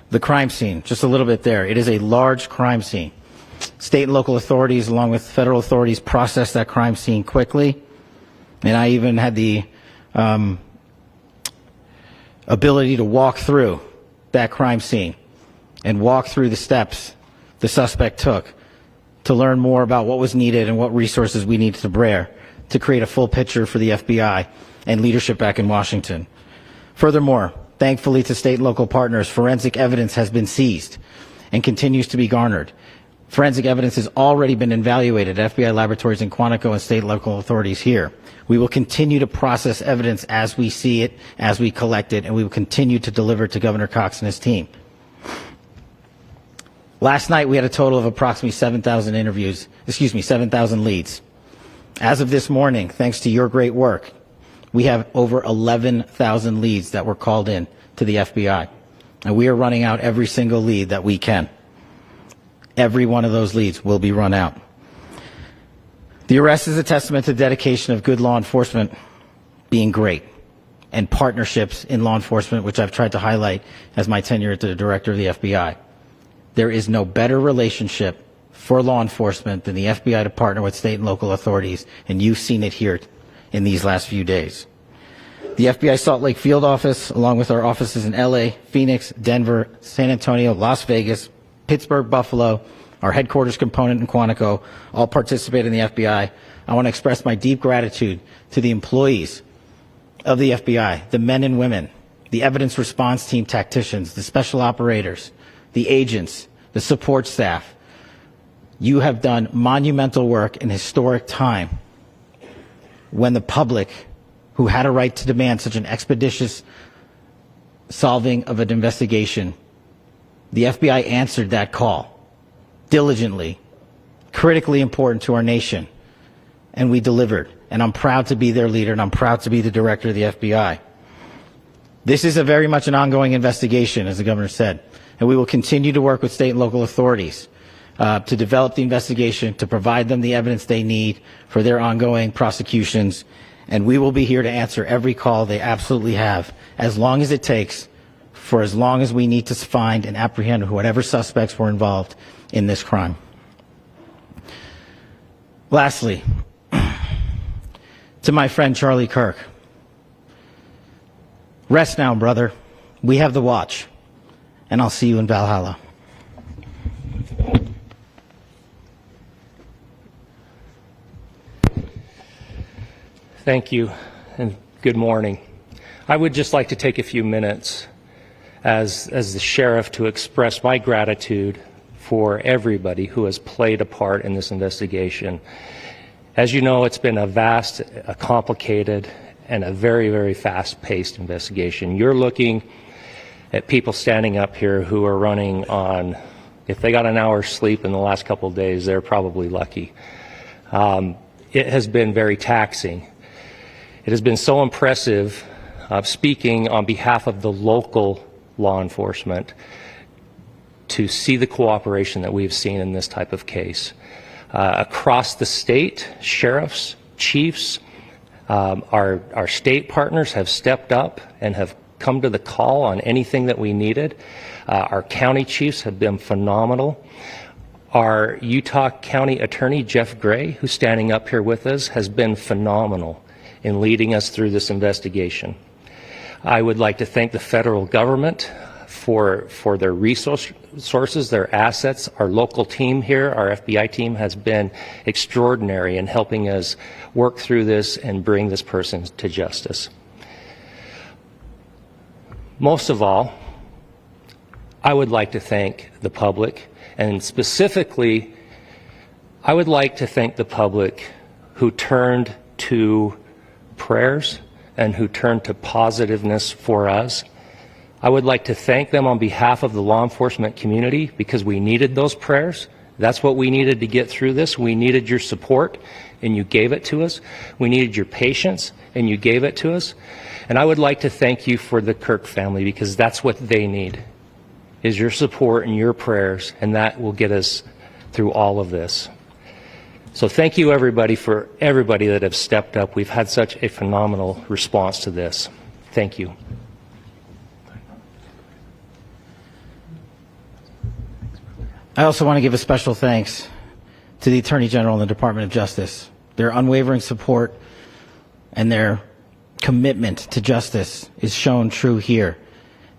The crime scene, just a little bit there. It is a large crime scene. State and local authorities, along with federal authorities, processed that crime scene quickly. And I even had the ability to walk through that crime scene and walk through the steps the suspect took to learn more about what was needed and what resources we needed to bear to create a full picture for the FBI and leadership back in Washington. Furthermore, thankfully to state and local partners, forensic evidence has been seized and continues to be garnered. Forensic evidence has already been evaluated at FBI laboratories in Quantico and state and local authorities here. We will continue to process evidence as we see it, as we collect it, and we will continue to deliver to Governor Cox and his team. Last night, we had a total of approximately 7,000 leads. As of this morning, thanks to your great work, we have over 11,000 leads that were called in to the FBI. And we are running out every single lead that we can. Every one of those leads will be run out. The arrest is a testament to the dedication of good law enforcement being great and partnerships in law enforcement, which I've tried to highlight as my tenure as the director of the FBI. There is no better relationship for law enforcement than the FBI to partner with state and local authorities, and you've seen it here in these last few days. The FBI Salt Lake field office, along with our offices in LA, Phoenix, Denver, San Antonio, Las Vegas, Pittsburgh, Buffalo, our headquarters component in Quantico, all participate in the FBI. I want to express my deep gratitude to the employees of the FBI, the men and women, the evidence response team tacticians, the special operators, the agents, the support staff. You have done monumental work in historic time when the public, who had a right to demand such an expeditious solving of an investigation, the FBI answered that call diligently, critically important to our nation, and we delivered. And I'm proud to be their leader, and I'm proud to be the director of the FBI. This is a very much an ongoing investigation, as the governor said, and we will continue to work with state and local authorities to develop the investigation, to provide them the evidence they need for their ongoing prosecutions, and we will be here to answer every call they absolutely have, as long as it takes, for as long as we need to find and apprehend whatever suspects were involved in this crime. Lastly, to my friend Charlie Kirk, rest now, brother. We have the watch, and I'll see you in Valhalla. Thank you, and good morning. I would just like to take a few minutes as the sheriff to express my gratitude for everybody who has played a part in this investigation. As you know, it's been a vast, a complicated, and a very, very fast-paced investigation. You're looking at people standing up here who are running on, if they got an hour's sleep in the last couple of days, they're probably lucky. It has been very taxing. It has been so impressive, speaking on behalf of the local law enforcement, to see the cooperation that we've seen in this type of case. Across the state, sheriffs, chiefs, our state partners have stepped up and have come to the call on anything that we needed. Our county chiefs have been phenomenal. Our Utah County Attorney, Jeff Gray, who's standing up here with us, has been phenomenal in leading us through this investigation. I would like to thank the federal government for their resources, their assets. Our local team here, our FBI team, has been extraordinary in helping us work through this and bring this person to justice. Most of all, I would like to thank the public, and specifically, I would like to thank the public who turned to prayers and who turned to positiveness for us. I would like to thank them on behalf of the law enforcement community, because we needed those prayers. That's what we needed to get through this. We needed your support, and you gave it to us. We needed your patience, and you gave it to us. And I would like to thank you for the Kirk family, because that's what they need, is your support and your prayers, and that will get us through all of this. So thank you, everybody, for everybody that have stepped up. We've had such a phenomenal response to this. Thank you. I also want to give a special thanks to the Attorney General and the Department of Justice. Their unwavering support and their commitment to justice is shown true here.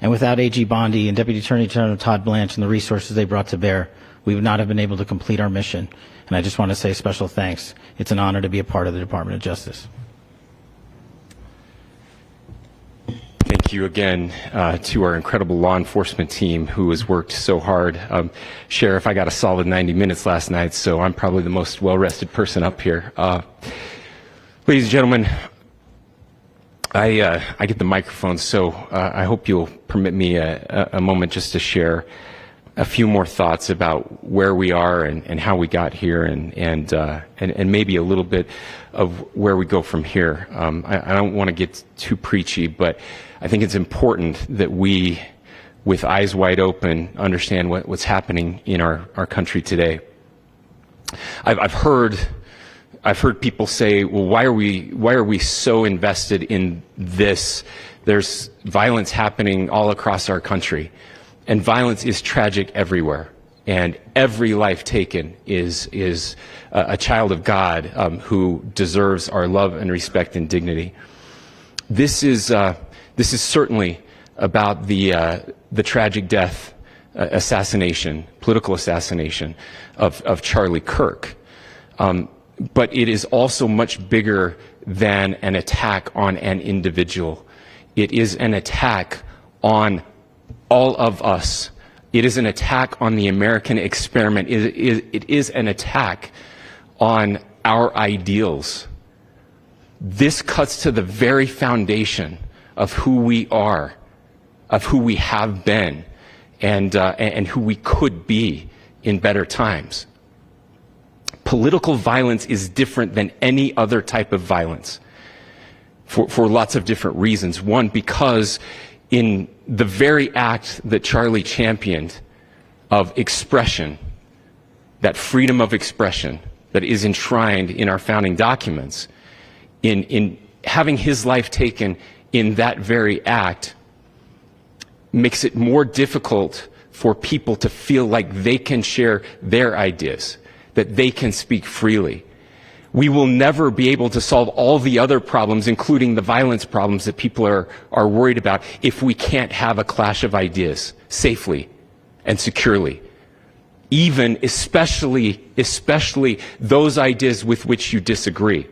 And without AG Bondi and Deputy Attorney General Todd Blanche and the resources they brought to bear, we would not have been able to complete our mission. And I just want to say special thanks. It's an honor to be a part of the Department of Justice. Thank you again to our incredible law enforcement team who has worked so hard. Sheriff, I got a solid 90 minutes last night, so I'm probably the most well-rested person up here. Ladies and gentlemen, I get the microphone, so I hope you'll permit me a moment just to share a few more thoughts about where we are and how we got here, and maybe a little bit of where we go from here. I don't want to get too preachy, but I think it's important that we, with eyes wide open, understand what's happening in our country today. I've heard people say, well, why are we so invested in this? There's violence happening all across our country, and violence is tragic everywhere. And every life taken is a child of God who deserves our love and respect and dignity. This is certainly about the tragic death, political assassination of Charlie Kirk. But it is also much bigger than an attack on an individual. It is an attack on all of us. It is an attack on the American experiment. It is an attack on our ideals. This cuts to the very foundation of who we are, of who we have been, and who we could be in better times. Political violence is different than any other type of violence for lots of different reasons. One, because in the very act that Charlie championed of expression, that freedom of expression that is enshrined in our founding documents, in having his life taken in that very act, makes it more difficult for people to feel like they can share their ideas, that they can speak freely. We will never be able to solve all the other problems, including the violence problems that people are worried about, if we can't have a clash of ideas safely and securely. especially those ideas with which you disagree.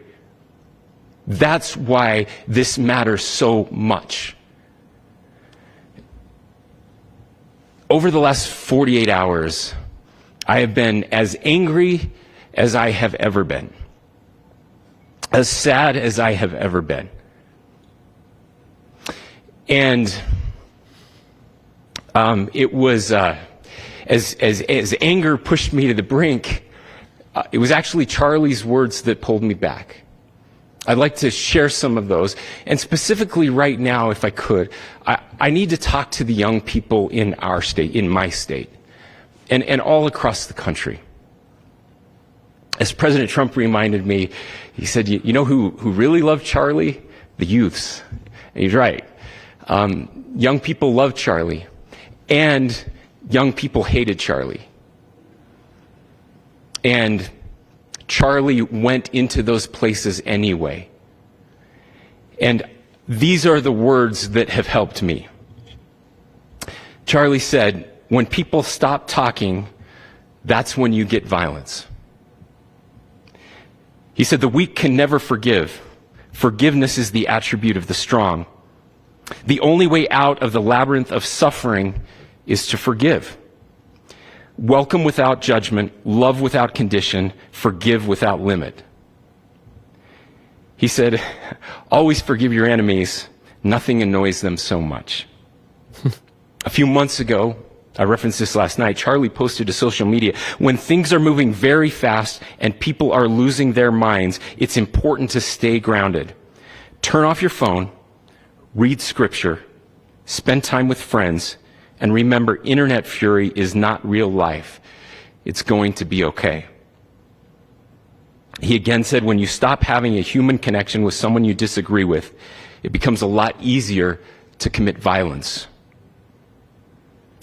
That's why this matters so much. Over the last 48 hours, I have been as angry as I have ever been, as sad as I have ever been. And it was, as anger pushed me to the brink, it was actually Charlie's words that pulled me back. I'd like to share some of those. And specifically right now, if I could, I need to talk to the young people in our state, in my state, and all across the country. As President Trump reminded me, he said, you know who really loved Charlie? The youths. And he's right. Young people loved Charlie, and young people hated Charlie. And Charlie went into those places anyway. And these are the words that have helped me. Charlie said, when people stop talking, that's when you get violence. He said, the weak can never forgive. Forgiveness is the attribute of the strong. The only way out of the labyrinth of suffering is to forgive. Welcome without judgment, love without condition, forgive without limit. He said, always forgive your enemies. Nothing annoys them so much. A few months ago, I referenced this last night, Charlie posted to social media, when things are moving very fast and people are losing their minds, it's important to stay grounded. Turn off your phone, read scripture, spend time with friends, and remember, internet fury is not real life. It's going to be okay. He again said, when you stop having a human connection with someone you disagree with, it becomes a lot easier to commit violence.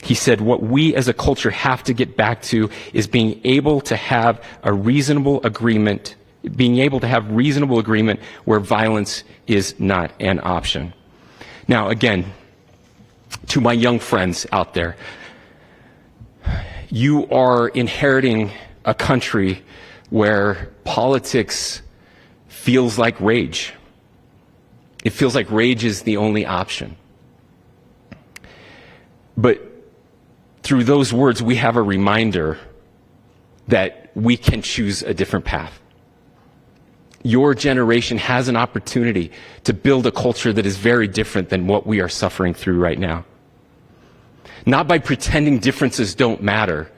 He said, what we as a culture have to get back to is being able to have a reasonable agreement, where violence is not an option. Now, again, to my young friends out there, you are inheriting a country where politics feels like rage. It feels like rage is the only option. But through those words, we have a reminder that we can choose a different path. Your generation has an opportunity to build a culture that is very different than what we are suffering through right now. Not by pretending differences don't matter,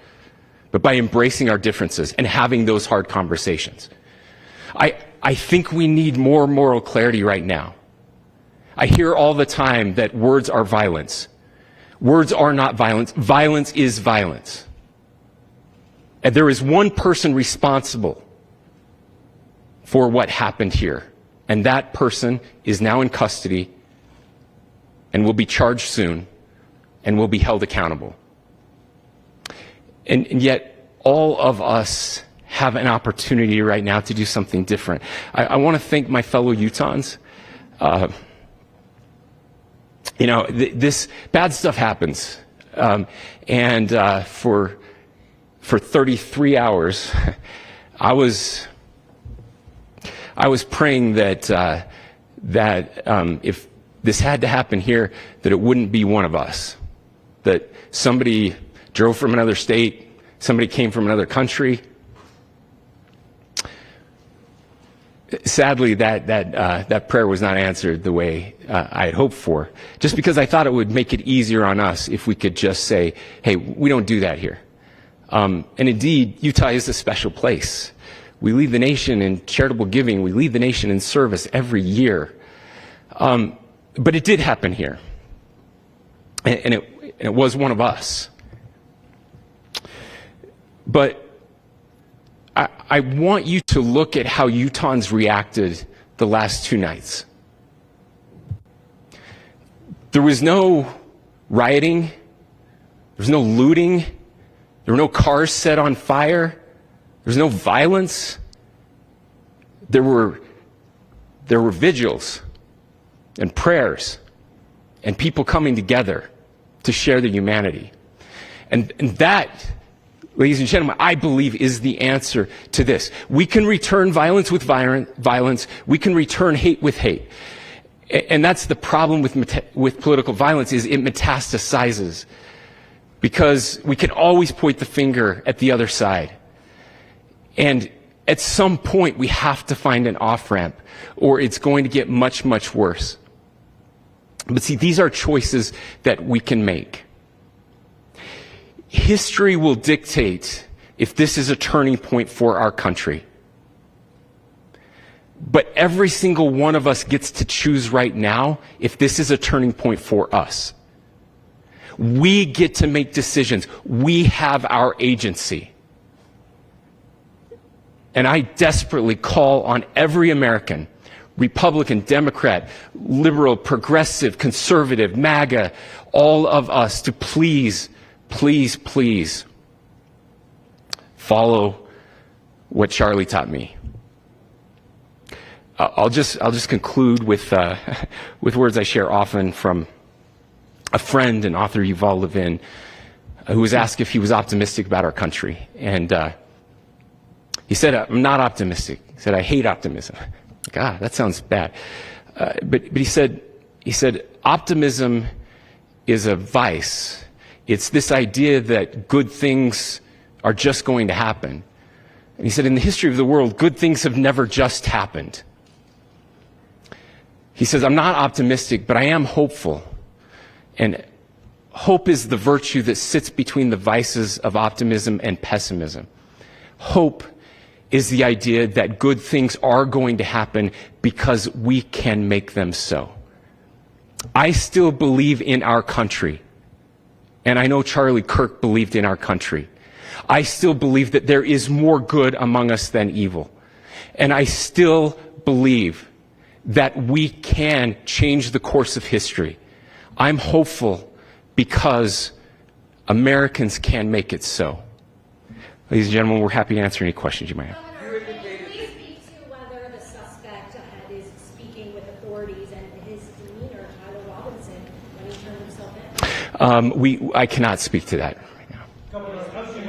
but by embracing our differences and having those hard conversations. I think we need more moral clarity right now. I hear all the time that words are violence. Words are not violence. Violence is violence. And there is one person responsible for what happened here. And that person is now in custody and will be charged soon and will be held accountable. And yet, all of us have an opportunity right now to do something different. I want to thank my fellow Utahns. This bad stuff happens. For 33 hours, I was praying that if this had to happen here, that it wouldn't be one of us. That somebody drove from another state, somebody came from another country. Sadly, that prayer was not answered the way I had hoped for, just because I thought it would make it easier on us if we could just say, hey, we don't do that here. And indeed, Utah is a special place. We lead the nation in charitable giving. We lead the nation in service every year. But it did happen here. And it was one of us. But I want you to look at how Utahns reacted the last two nights. There was no rioting. There was no looting. There were no cars set on fire. There was no violence. There were vigils and prayers and people coming together to share their humanity. And that, ladies and gentlemen, I believe is the answer to this. We can return violence with violence. We can return hate with hate. And that's the problem with political violence, is it metastasizes. Because we can always point the finger at the other side. And at some point, we have to find an off-ramp, or it's going to get much, much worse. But see, these are choices that we can make. History will dictate if this is a turning point for our country. But every single one of us gets to choose right now if this is a turning point for us. We get to make decisions. We have our agency. And I desperately call on every American, Republican, Democrat, liberal, progressive, conservative, MAGA, all of us to please, please, please follow what Charlie taught me. I'll just conclude with words I share often from a friend and author, Yuval Levin, who was asked if he was optimistic about our country. And he said, I'm not optimistic. He said, I hate optimism. God, that sounds bad. But he said, optimism is a vice. It's this idea that good things are just going to happen. And he said, in the history of the world, good things have never just happened. He says, I'm not optimistic, but I am hopeful. And hope is the virtue that sits between the vices of optimism and pessimism. Hope is the idea that good things are going to happen because we can make them so. I still believe in our country. And I know Charlie Kirk believed in our country. I still believe that there is more good among us than evil. And I still believe that we can change the course of history. I'm hopeful because Americans can make it so. Ladies and gentlemen, we're happy to answer any questions you might have. Please speak to whether the suspect is speaking with authorities and his demeanor, Tyler Robinson, when he turned himself in. I cannot speak to that right now. Governor, how do you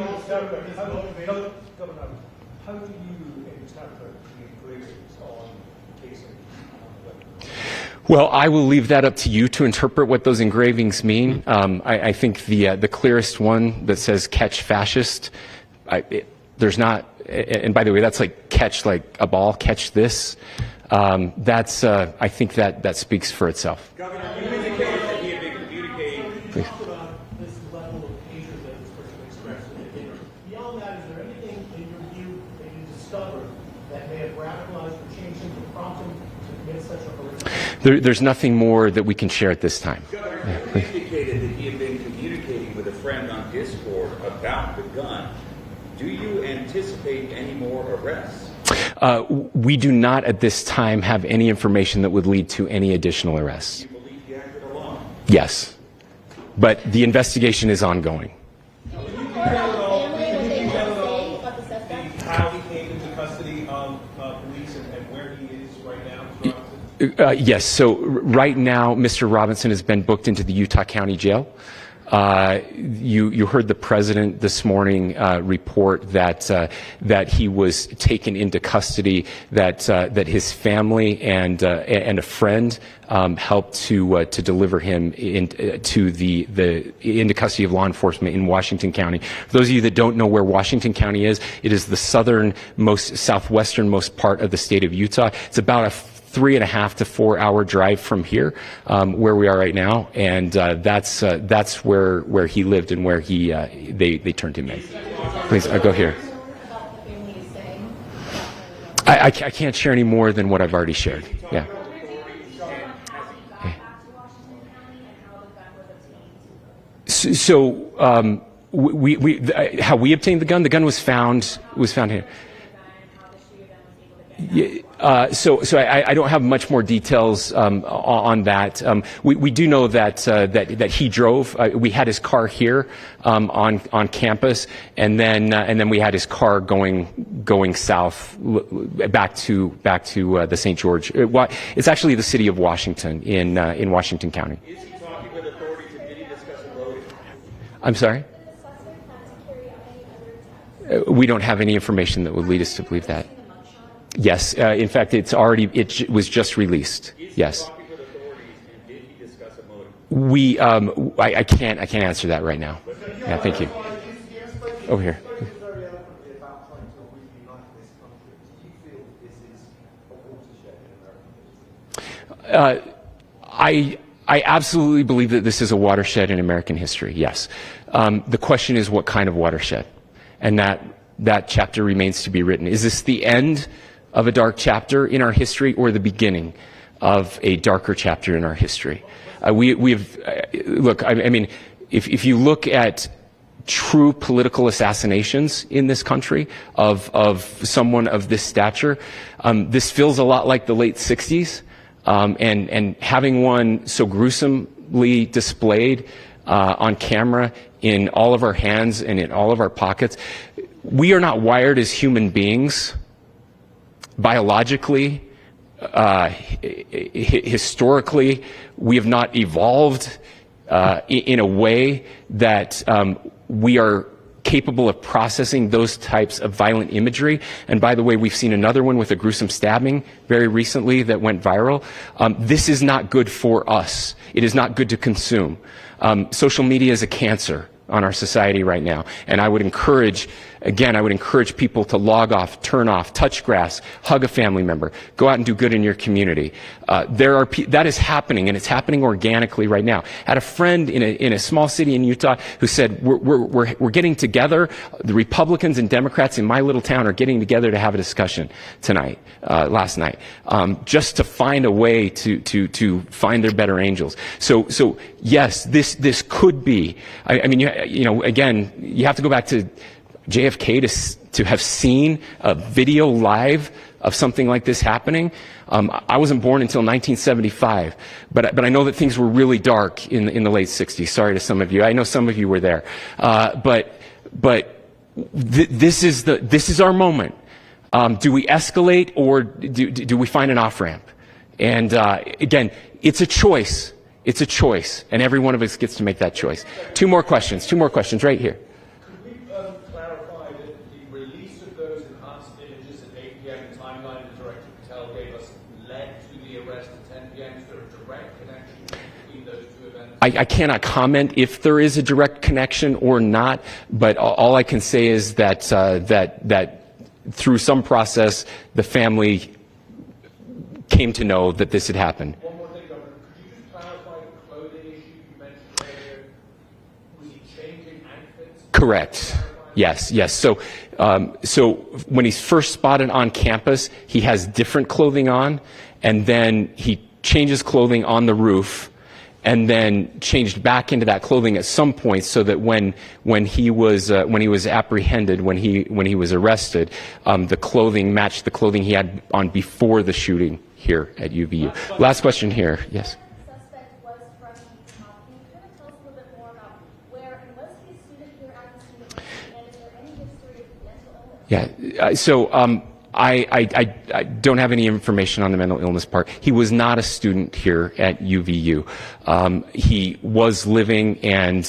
interpret the engravings on casing? Well, I will leave that up to you to interpret what those engravings mean. I think the clearest one that says "catch fascist," there's not. And by the way, that's like catch like a ball, catch this. That's I think that speaks for itself. Governor, you indicated that he had been communicating. Please. Talk about this level of hatred that this person expressed. Beyond that, is there anything in your view that you discovered that may have radicalized or changed him to prompt him to commit such a horrific? There's nothing more that we can share at this time. Governor, you indicated that he had been communicating with a friend on Discord about the gun. Do you anticipate any more arrests? We do not at this time have any information that would lead to any additional arrests. Do you believe he acted alone? Yes, but the investigation is ongoing. How he came into custody of police and where he is right now? Yes, so right now, Mr. Robinson has been booked into the Utah County Jail. You heard the president this morning report that he was taken into custody, that his family and a friend helped to deliver him into custody of law enforcement in Washington County. For those of you that don't know where Washington County is, it is the southwesternmost part of the state of Utah. It's about a 3.5 to 4 hour drive from here, where we are right now, and that's where he lived and where they turned him in. Please, go here. I can't share any more than what I've already shared. Yeah. So how we obtained the gun? The gun was found here. So I don't have much more details on that. We do know that he drove. We had his car here on campus, and then we had his car going south back to the St. George. It's actually the city of Washington in Washington County. Is he talking with authorities and did he discuss a loading? I'm sorry? Did the suspect plan to carry out any other We don't have any information that would lead us to believe that. Yes, in fact, it was just released. Yes. I can't answer that right now. Yeah, thank you. Over here. I absolutely believe that this is a watershed in American history, yes. The question is what kind of watershed? And that chapter remains to be written. Is this the end of a dark chapter in our history or the beginning of a darker chapter in our history? Look, I mean, if you look at true political assassinations in this country of someone of this stature, this feels a lot like the late 60s. And having one so gruesomely displayed on camera in all of our hands and in all of our pockets, we are not wired as human beings biologically, historically. We have not evolved in a way that we are capable of processing those types of violent imagery. And by the way, we've seen another one with a gruesome stabbing very recently that went viral. This is not good for us. It is not good to consume. Social media is a cancer on our society right now. And I would encourage people to log off, turn off, touch grass, hug a family member, go out and do good in your community. That is happening, and it's happening organically right now. I had a friend in a small city in Utah who said, we're getting together, the Republicans and Democrats in my little town are getting together to have a discussion last night, just to find a way to find their better angels. So yes, this could be, I mean, again, you have to go back to JFK to have seen a video live of something like this happening. I wasn't born until 1975, but I know that things were really dark in the late 60s. Sorry to some of you. I know some of you were there. But this is our moment. Do we escalate or do we find an off-ramp? And again, it's a choice. It's a choice, and every one of us gets to make that choice. Two more questions right here. Could we clarify that the release of those enhanced images at 8 p.m. timeline that Director Patel gave us led to the arrest at 10 p.m.? Is there a direct connection between those two events? I cannot comment if there is a direct connection or not, but all I can say is that through some process, the family came to know that this had happened. One more thing, Governor. Could you just clarify the clothing issue you mentioned earlier? Was he changing outfits? Correct. Yes. So when he's first spotted on campus, he has different clothing on, and then he changes clothing on the roof, and then changed back into that clothing at some point, so that when he was apprehended, when he was arrested, the clothing matched the clothing he had on before the shooting here at UVU. Last question here. Yes. Yeah. So I don't have any information on the mental illness part. He was not a student here at UVU. He was living and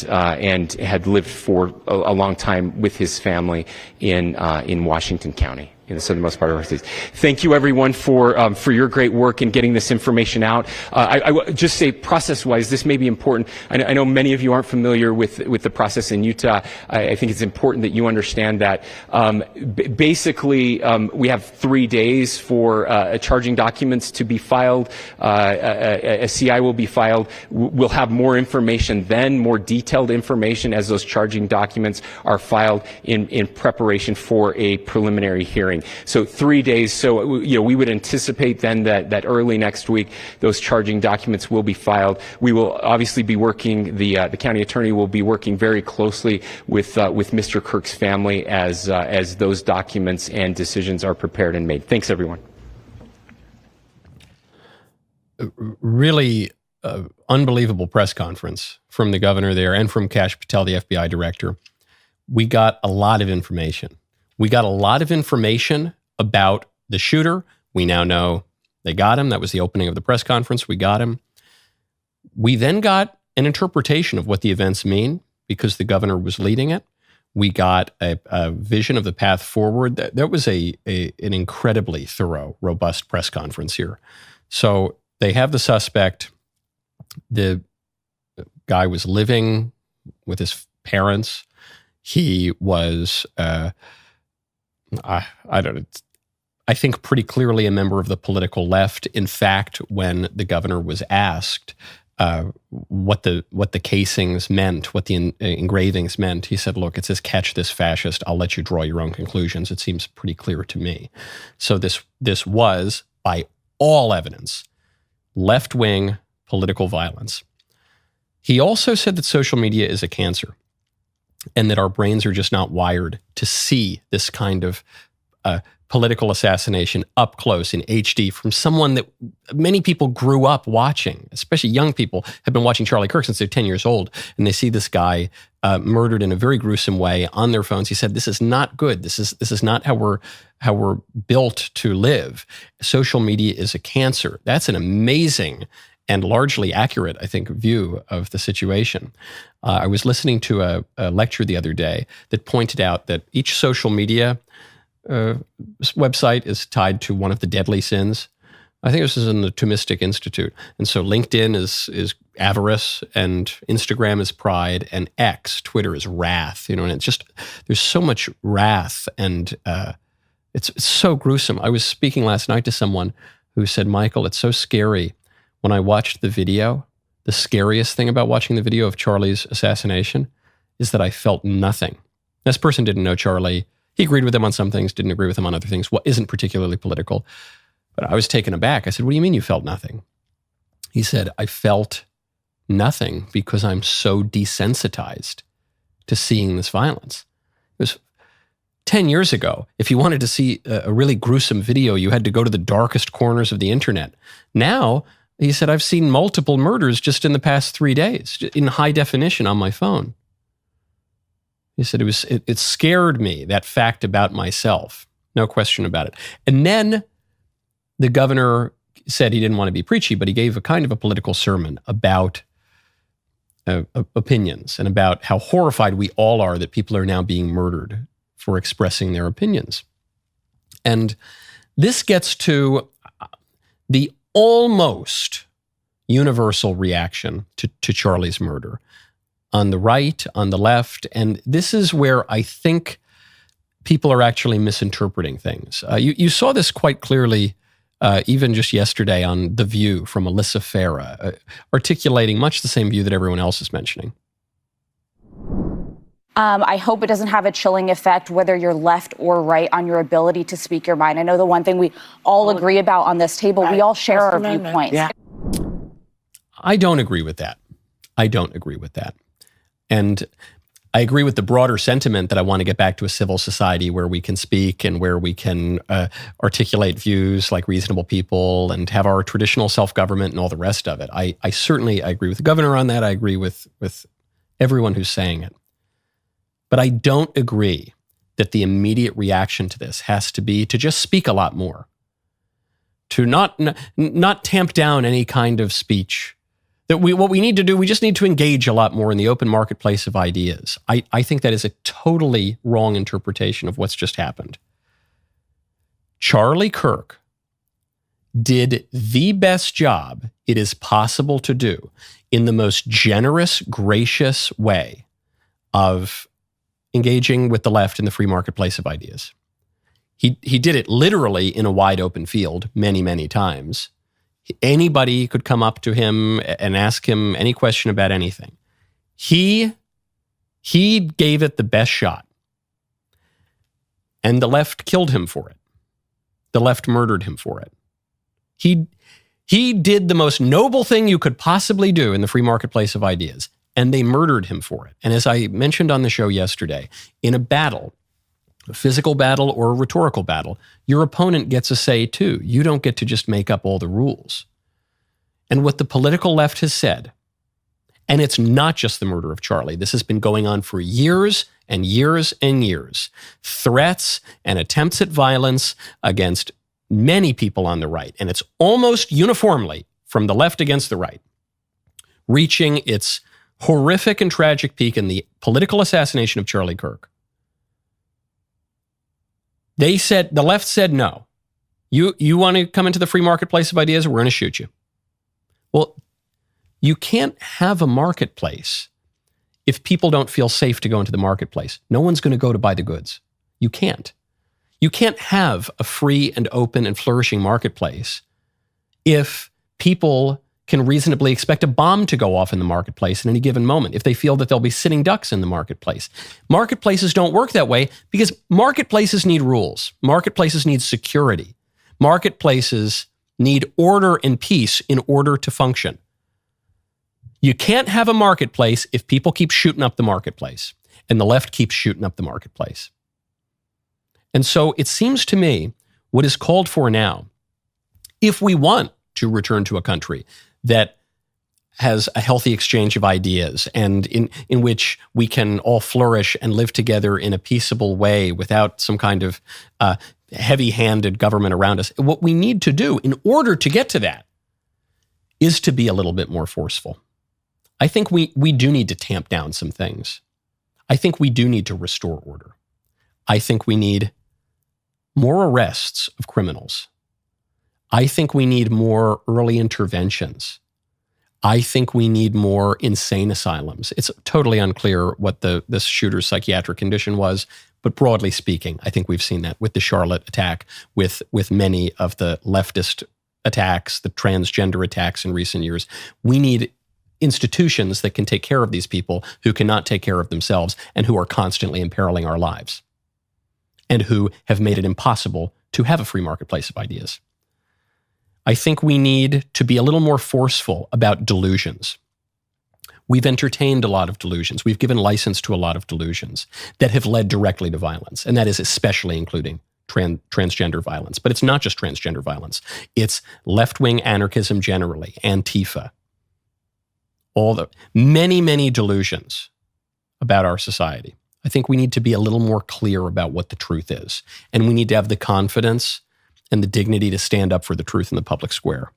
had lived for a long time with his family in Washington County, in the southernmost part of our state. Thank you, everyone, for your great work in getting this information out. I would just say, process-wise, this may be important. I know many of you aren't familiar with the process in Utah. I think it's important that you understand that. Basically, we have 3 days for charging documents to be filed. A CI will be filed. We'll have more information then, more detailed information as those charging documents are filed in preparation for a preliminary hearing. So 3 days. So we would anticipate then that early next week those charging documents will be filed. We will obviously be working. The county attorney will be working very closely with Mr. Kirk's family as those documents and decisions are prepared and made. Thanks, everyone. Really unbelievable press conference from the governor there and from Kash Patel, the FBI director. We got a lot of information. We got a lot of information about the shooter. We now know they got him. That was the opening of the press conference. We got him. We then got an interpretation of what the events mean because the governor was leading it. We got a vision of the path forward. That was an incredibly thorough, robust press conference here. So they have the suspect. The guy was living with his parents. He was, I don't know, I think pretty clearly a member of the political left. In fact, when the governor was asked what the casings meant, what the engravings meant, he said, look, it says catch this fascist. I'll let you draw your own conclusions. It seems pretty clear to me. So this was, by all evidence, left-wing political violence. He also said that social media is a cancer and that our brains are just not wired to see this kind of political assassination up close in HD from someone that many people grew up watching, especially young people have been watching Charlie Kirk since they're 10 years old, and they see this guy murdered in a very gruesome way on their phones. He said, this is not good. This is not how we're built to live. Social media is a cancer. That's an amazing and largely accurate, I think, view of the situation. I was listening to a lecture the other day that pointed out that each social media website is tied to one of the deadly sins. I think this is in the Thomistic Institute. And so LinkedIn is avarice, and Instagram is pride, and X, Twitter, is wrath. And it's just, there's so much wrath, and it's so gruesome. I was speaking last night to someone who said, Michael, it's so scary. When I watched the video, the scariest thing about watching the video of Charlie's assassination is that I felt nothing. This person didn't know Charlie. He agreed with him on some things, didn't agree with him on other things, what isn't particularly political. But I was taken aback. I said, what do you mean you felt nothing? He said, I felt nothing because I'm so desensitized to seeing this violence. It was 10 years ago. If you wanted to see a really gruesome video, you had to go to the darkest corners of the internet. Now, he said, I've seen multiple murders just in the past 3 days in high definition on my phone. He said it scared me, that fact about myself. No question about it. And then the governor said he didn't want to be preachy, but he gave a kind of a political sermon about opinions and about how horrified we all are that people are now being murdered for expressing their opinions. And this gets to the almost universal reaction to Charlie's murder. On the right, on the left, and this is where I think people are actually misinterpreting things. You saw this quite clearly even just yesterday on The View from Alyssa Farah, articulating much the same view that everyone else is mentioning. I hope it doesn't have a chilling effect, whether you're left or right, on your ability to speak your mind. I know the one thing we all agree about on this table, we all share our viewpoints. Yeah. I don't agree with that. And I agree with the broader sentiment that I want to get back to a civil society where we can speak and where we can articulate views like reasonable people and have our traditional self-government and all the rest of it. I agree with the governor on that. I agree with everyone who's saying it. But I don't agree that the immediate reaction to this has to be to just speak a lot more, to not tamp down any kind of speech. That what we need to do, we just need to engage a lot more in the open marketplace of ideas. I think that is a totally wrong interpretation of what's just happened. Charlie Kirk did the best job it is possible to do in the most generous, gracious way of engaging with the left in the free marketplace of ideas. He did it literally in a wide open field many, many times. Anybody could come up to him and ask him any question about anything. He gave it the best shot. And the left killed him for it. The left murdered him for it. He did the most noble thing you could possibly do in the free marketplace of ideas, and they murdered him for it. And as I mentioned on the show yesterday, in a battle, a physical battle or a rhetorical battle, your opponent gets a say too. You don't get to just make up all the rules. And what the political left has said, and it's not just the murder of Charlie, this has been going on for years and years and years. Threats and attempts at violence against many people on the right, and it's almost uniformly from the left against the right, reaching its horrific and tragic peak in the political assassination of Charlie Kirk. The left said no. You want to come into the free marketplace of ideas, we're going to shoot you. Well, you can't have a marketplace if people don't feel safe to go into the marketplace. No one's going to go to buy the goods. You can't. You can't have a free and open and flourishing marketplace if people can reasonably expect a bomb to go off in the marketplace at any given moment, if they feel that they'll be sitting ducks in the marketplace. Marketplaces don't work that way because marketplaces need rules. Marketplaces need security. Marketplaces need order and peace in order to function. You can't have a marketplace if people keep shooting up the marketplace, and the left keeps shooting up the marketplace. And so it seems to me what is called for now, if we want to return to a country that has a healthy exchange of ideas and in which we can all flourish and live together in a peaceable way without some kind of heavy-handed government around us, what we need to do in order to get to that is to be a little bit more forceful. I think we do need to tamp down some things. I think we do need to restore order. I think we need more arrests of criminals. I think we need more early interventions. I think we need more insane asylums. It's totally unclear what this shooter's psychiatric condition was, but broadly speaking, I think we've seen that with the Charlotte attack, with many of the leftist attacks, the transgender attacks in recent years. We need institutions that can take care of these people who cannot take care of themselves and who are constantly imperiling our lives and who have made it impossible to have a free marketplace of ideas. I think we need to be a little more forceful about delusions. We've entertained a lot of delusions. We've given license to a lot of delusions that have led directly to violence, and that is especially including transgender violence. But it's not just transgender violence. It's left-wing anarchism generally, Antifa, all the many, many delusions about our society. I think we need to be a little more clear about what the truth is, and we need to have the confidence and the dignity to stand up for the truth in the public square.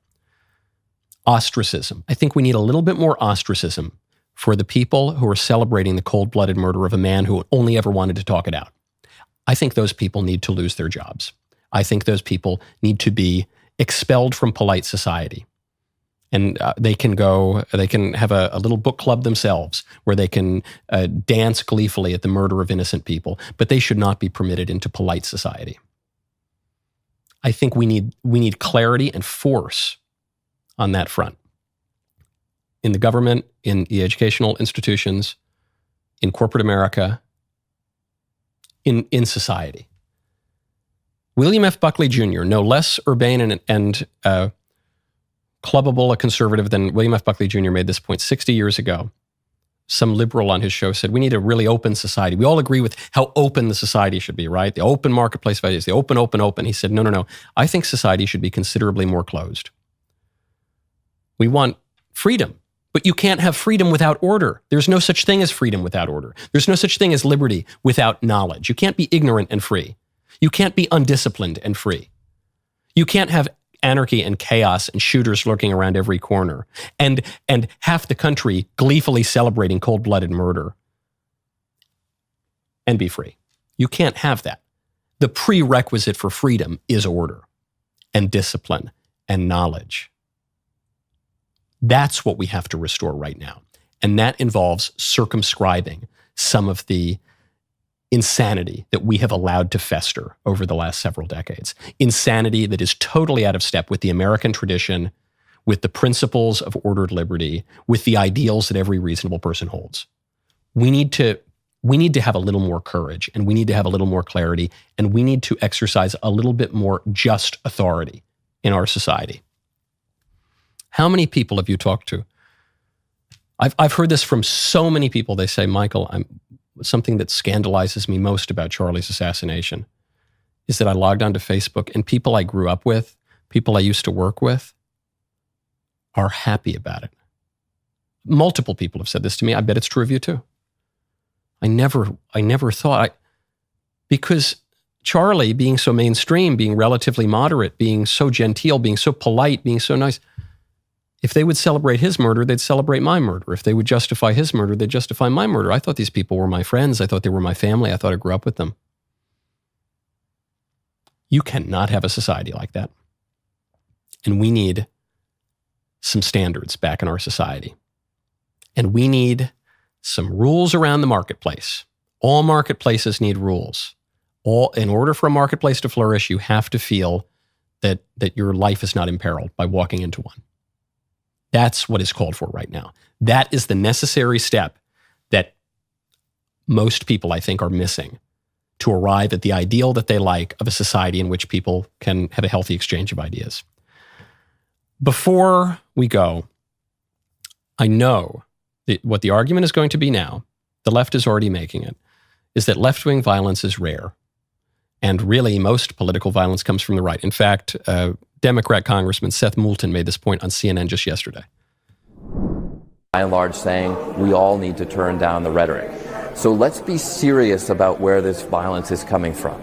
Ostracism. I think we need a little bit more ostracism for the people who are celebrating the cold-blooded murder of a man who only ever wanted to talk it out. I think those people need to lose their jobs. I think those people need to be expelled from polite society. And they can have a little book club themselves where they can dance gleefully at the murder of innocent people, but they should not be permitted into polite society. I think we need clarity and force on that front. In the government, in the educational institutions, in corporate America, in society. William F. Buckley Jr., no less urbane and clubbable a conservative than William F. Buckley Jr. made this point 60 years ago. Some liberal on his show said, we need a really open society. We all agree with how open the society should be, right? The open marketplace of ideas, the open, open, open. He said, no. I think society should be considerably more closed. We want freedom, but you can't have freedom without order. There's no such thing as freedom without order. There's no such thing as liberty without knowledge. You can't be ignorant and free. You can't be undisciplined and free. You can't have anarchy and chaos and shooters lurking around every corner and half the country gleefully celebrating cold-blooded murder and be free. You can't have that. The prerequisite for freedom is order and discipline and knowledge. That's what we have to restore right now. And that involves circumscribing some of the insanity that we have allowed to fester over the last several decades. Insanity that is totally out of step with the American tradition, with the principles of ordered liberty, with the ideals that every reasonable person holds. We need to have a little more courage, and we need to have a little more clarity, and we need to exercise a little bit more just authority in our society. How many people have you talked to? I've heard this from so many people. They say, Michael, something that scandalizes me most about Charlie's assassination is that I logged onto Facebook and people I grew up with, people I used to work with, are happy about it. Multiple people have said this to me. I bet it's true of you too. I never thought, because Charlie, being so mainstream, being relatively moderate, being so genteel, being so polite, being so nice, if they would celebrate his murder, they'd celebrate my murder. If they would justify his murder, they'd justify my murder. I thought these people were my friends. I thought they were my family. I thought I grew up with them. You cannot have a society like that. And we need some standards back in our society. And we need some rules around the marketplace. All marketplaces need rules. In order for a marketplace to flourish, you have to feel that your life is not imperiled by walking into one. That's what is called for right now. That is the necessary step that most people, I think, are missing to arrive at the ideal that they like of a society in which people can have a healthy exchange of ideas. Before we go, I know that what the argument is going to be now, the left is already making it, is that left-wing violence is rare. And really, most political violence comes from the right. In fact, Democrat Congressman Seth Moulton made this point on CNN just yesterday. By and large, saying we all need to turn down the rhetoric. So let's be serious about where this violence is coming from.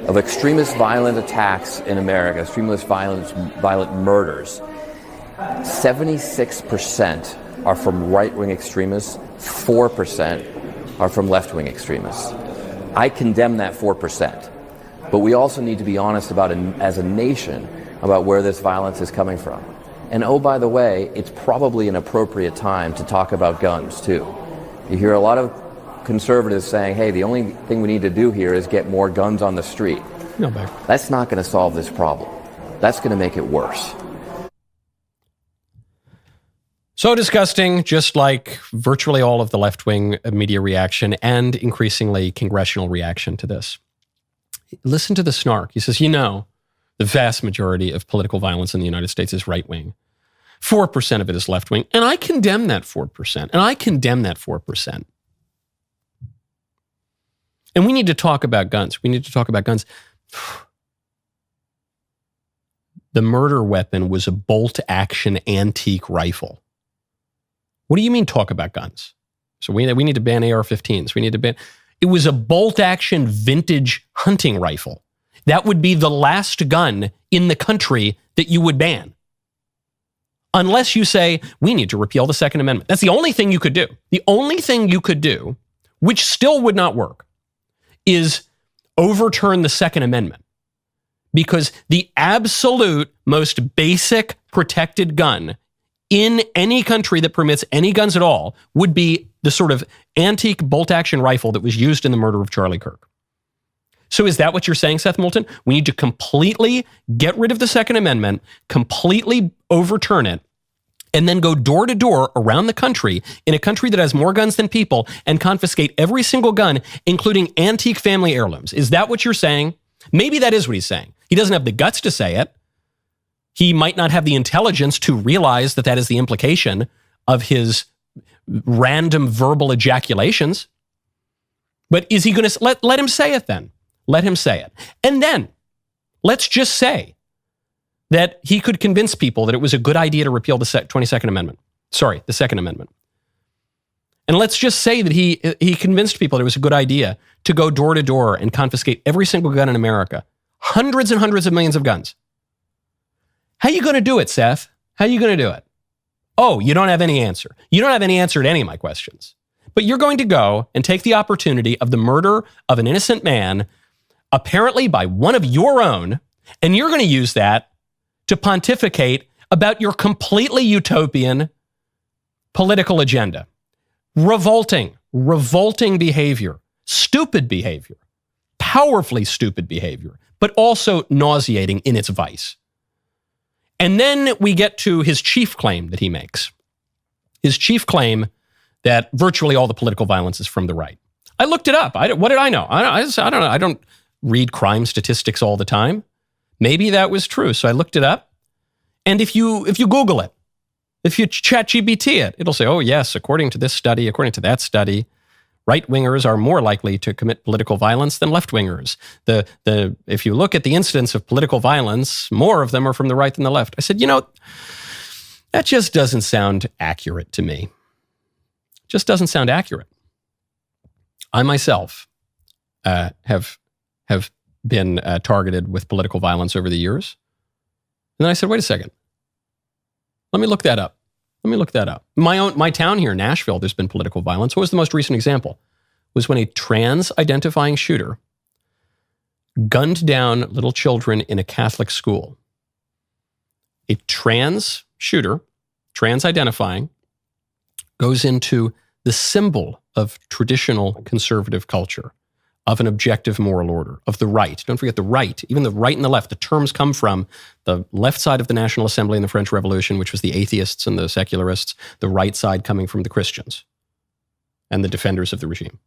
Of extremist violent attacks in America, extremist violent murders, 76% are from right-wing extremists, 4% are from left-wing extremists. I condemn that 4%. But we also need to be honest about, as a nation, about where this violence is coming from. And oh, by the way, it's probably an appropriate time to talk about guns, too. You hear a lot of conservatives saying, hey, the only thing we need to do here is get more guns on the street. No, babe. That's not going to solve this problem. That's going to make it worse. So disgusting, just like virtually all of the left-wing media reaction and increasingly congressional reaction to this. Listen to the snark. He says, the vast majority of political violence in the United States is right-wing. 4% of it is left-wing. And I condemn that 4%. And I condemn that 4%. And we need to talk about guns. We need to talk about guns. The murder weapon was a bolt-action antique rifle. What do you mean talk about guns? So we need to ban AR-15s. We need to ban... It was a bolt-action vintage hunting rifle. That would be the last gun in the country that you would ban. Unless you say, we need to repeal the Second Amendment. That's the only thing you could do. The only thing you could do, which still would not work, is overturn the Second Amendment. Because the absolute most basic protected gun in any country that permits any guns at all would be the sort of antique bolt-action rifle that was used in the murder of Charlie Kirk. So is that what you're saying, Seth Moulton? We need to completely get rid of the Second Amendment, completely overturn it, and then go door to door around the country, in a country that has more guns than people, and confiscate every single gun, including antique family heirlooms. Is that what you're saying? Maybe that is what he's saying. He doesn't have the guts to say it. He might not have the intelligence to realize that that is the implication of his random verbal ejaculations. But is he going to let him say it then? Let him say it. And then let's just say that he could convince people that it was a good idea to repeal the 22nd Amendment. Sorry, the Second Amendment. And let's just say that he convinced people that it was a good idea to go door to door and confiscate every single gun in America. Hundreds and hundreds of millions of guns. How are you going to do it, Seth? How are you going to do it? Oh, you don't have any answer. You don't have any answer to any of my questions. But you're going to go and take the opportunity of the murder of an innocent man, apparently by one of your own, and you're going to use that to pontificate about your completely utopian political agenda. Revolting behavior, stupid behavior, powerfully stupid behavior, but also nauseating in its vice. And then we get to his chief claim that he makes. His chief claim that virtually all the political violence is from the right. I looked it up. What did I know? I don't know. I don't read crime statistics all the time. Maybe that was true. So I looked it up. And if you Google it, if you ChatGPT it, it'll say, oh yes, according to this study, according to that study, right-wingers are more likely to commit political violence than left-wingers. If you look at the incidence of political violence, more of them are from the right than the left. I said, that just doesn't sound accurate to me. Just doesn't sound accurate. I myself have been targeted with political violence over the years. And then I said, wait a second. Let me look that up. My town here, Nashville, there's been political violence. What was the most recent example? Was when a trans-identifying shooter gunned down little children in a Catholic school. A trans shooter, trans-identifying, goes into the symbol of traditional conservative culture, of an objective moral order, of the right. Don't forget the right, even the right and the left. The terms come from the left side of the National Assembly in the French Revolution, which was the atheists and the secularists, the right side coming from the Christians and the defenders of the regime.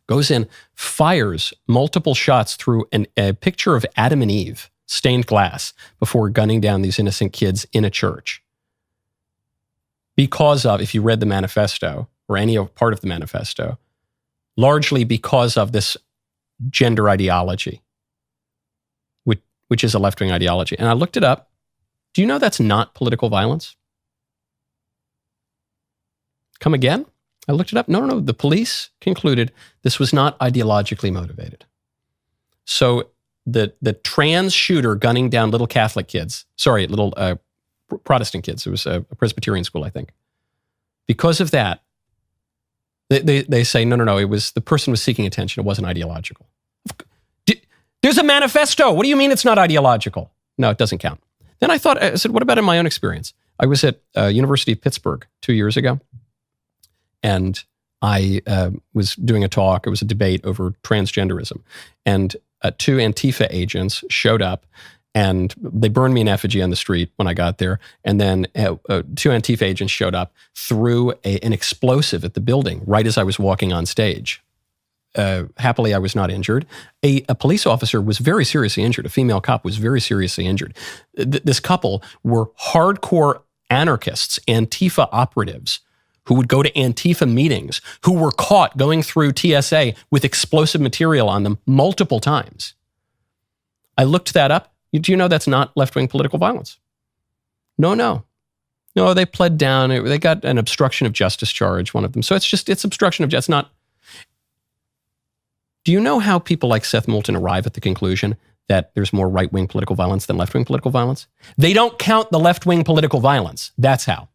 Goes in, fires multiple shots through a picture of Adam and Eve, stained glass, before gunning down these innocent kids in a church. Because of, if you read the manifesto, or any part of the manifesto, largely because of this gender ideology, which is a left-wing ideology. And I looked it up. Do you know that's not political violence? Come again? I looked it up. No. The police concluded this was not ideologically motivated. So the trans shooter gunning down little Catholic kids, little Protestant kids. It was a Presbyterian school, I think. Because of that, they say, no, it was the person was seeking attention. It wasn't ideological. There's a manifesto. What do you mean it's not ideological? No, it doesn't count. Then I said, what about in my own experience? I was at University of Pittsburgh 2 years ago, and I was doing a talk. It was a debate over transgenderism, and 2 Antifa agents showed up, and they burned me an effigy on the street when I got there. And then 2 Antifa agents showed up, threw an explosive at the building right as I was walking on stage. Happily, I was not injured. A police officer was very seriously injured. A female cop was very seriously injured. This couple were hardcore anarchists, Antifa operatives, who would go to Antifa meetings, who were caught going through TSA with explosive material on them multiple times. I looked that up. Do you know that's not left-wing political violence? No, they pled down. They got an obstruction of justice charge, one of them. So it's obstruction of justice, not... Do you know how people like Seth Moulton arrive at the conclusion that there's more right-wing political violence than left-wing political violence? They don't count the left-wing political violence. That's how.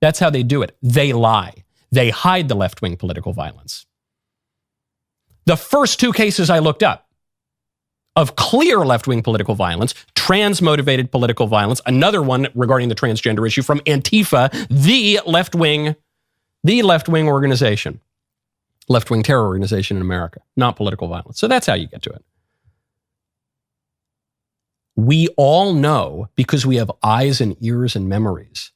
That's how they do it. They lie. They hide the left-wing political violence. The first 2 cases I looked up of clear left-wing political violence, trans-motivated political violence, another one regarding the transgender issue from Antifa, the left-wing organization, left-wing terror organization in America, not political violence. So that's how you get to it. We all know, because we have eyes and ears and memories,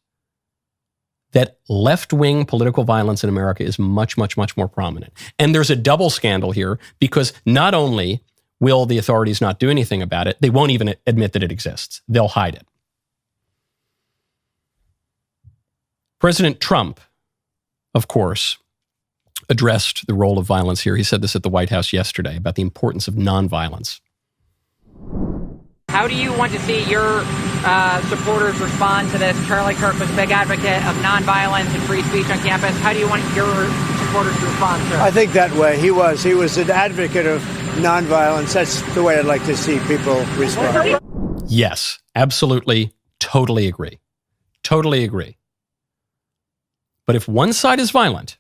that left-wing political violence in America is much, much, much more prominent. And there's a double scandal here, because not only will the authorities not do anything about it, they won't even admit that it exists. They'll hide it. President Trump, of course, addressed the role of violence here. He said this at the White House yesterday about the importance of nonviolence. How do you want to see your supporters respond to this? Charlie Kirk was a big advocate of nonviolence and free speech on campus. How do you want your supporters to respond, sir? I think that way. He was an advocate of nonviolence. That's the way I'd like to see people respond. Yes, absolutely. Totally agree. Totally agree. But if one side is violent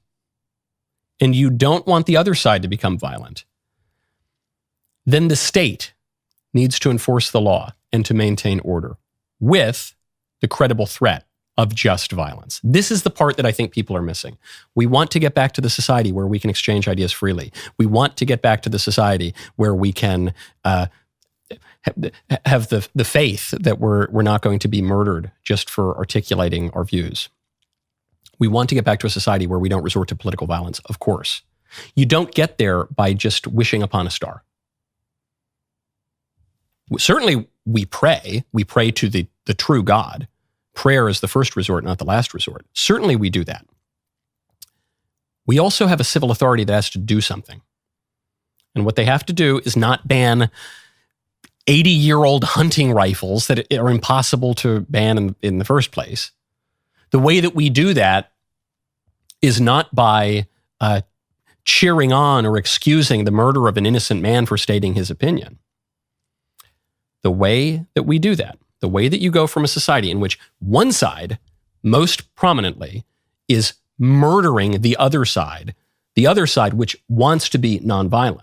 and you don't want the other side to become violent, then the state needs to enforce the law and to maintain order with the credible threat of just violence. This is the part that I think people are missing. We want to get back to the society where we can exchange ideas freely. We want to get back to the society where we can have the faith that we're not going to be murdered just for articulating our views. We want to get back to a society where we don't resort to political violence, of course. You don't get there by just wishing upon a star. Certainly, we pray. We pray to the true God. Prayer is the first resort, not the last resort. Certainly, we do that. We also have a civil authority that has to do something. And what they have to do is not ban 80-year-old hunting rifles that are impossible to ban in the first place. The way that we do that is not by cheering on or excusing the murder of an innocent man for stating his opinion. The way that we do that, the way that you go from a society in which one side, most prominently, is murdering the other side which wants to be nonviolent.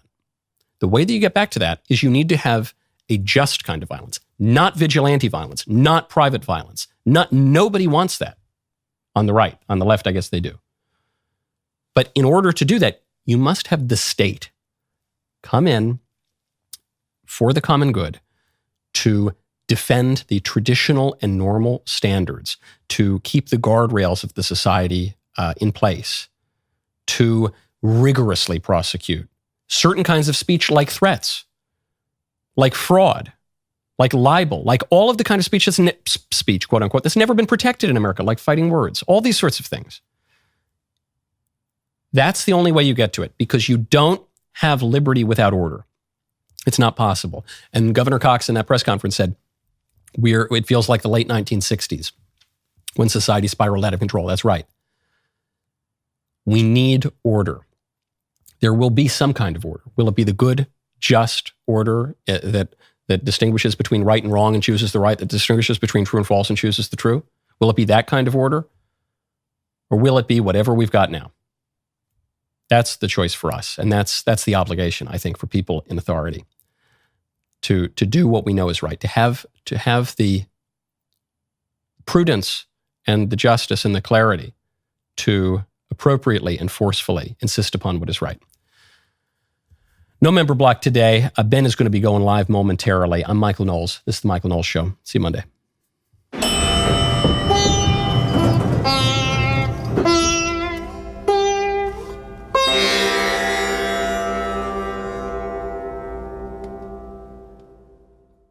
The way that you get back to that is you need to have a just kind of violence, not vigilante violence, not private violence. Nobody wants that on the right. On the left, I guess they do. But in order to do that, you must have the state come in for the common good to defend the traditional and normal standards, to keep the guardrails of the society in place, to rigorously prosecute certain kinds of speech like threats, like fraud, like libel, like all of the kind of speech that's speech, quote unquote, that's never been protected in America, like fighting words, all these sorts of things. That's the only way you get to it, because you don't have liberty without order. It's not possible. And Governor Cox in that press conference said, it feels like the late 1960s when society spiraled out of control. That's right. We need order. There will be some kind of order. Will it be the good, just order that distinguishes between right and wrong and chooses the right, that distinguishes between true and false and chooses the true? Will it be that kind of order? Or will it be whatever we've got now? That's the choice for us. And that's the obligation, I think, for people in authority to do what we know is right, to have the prudence and the justice and the clarity to appropriately and forcefully insist upon what is right. No member block today. Ben is going to be going live momentarily. I'm Michael Knowles. This is The Michael Knowles Show. See you Monday.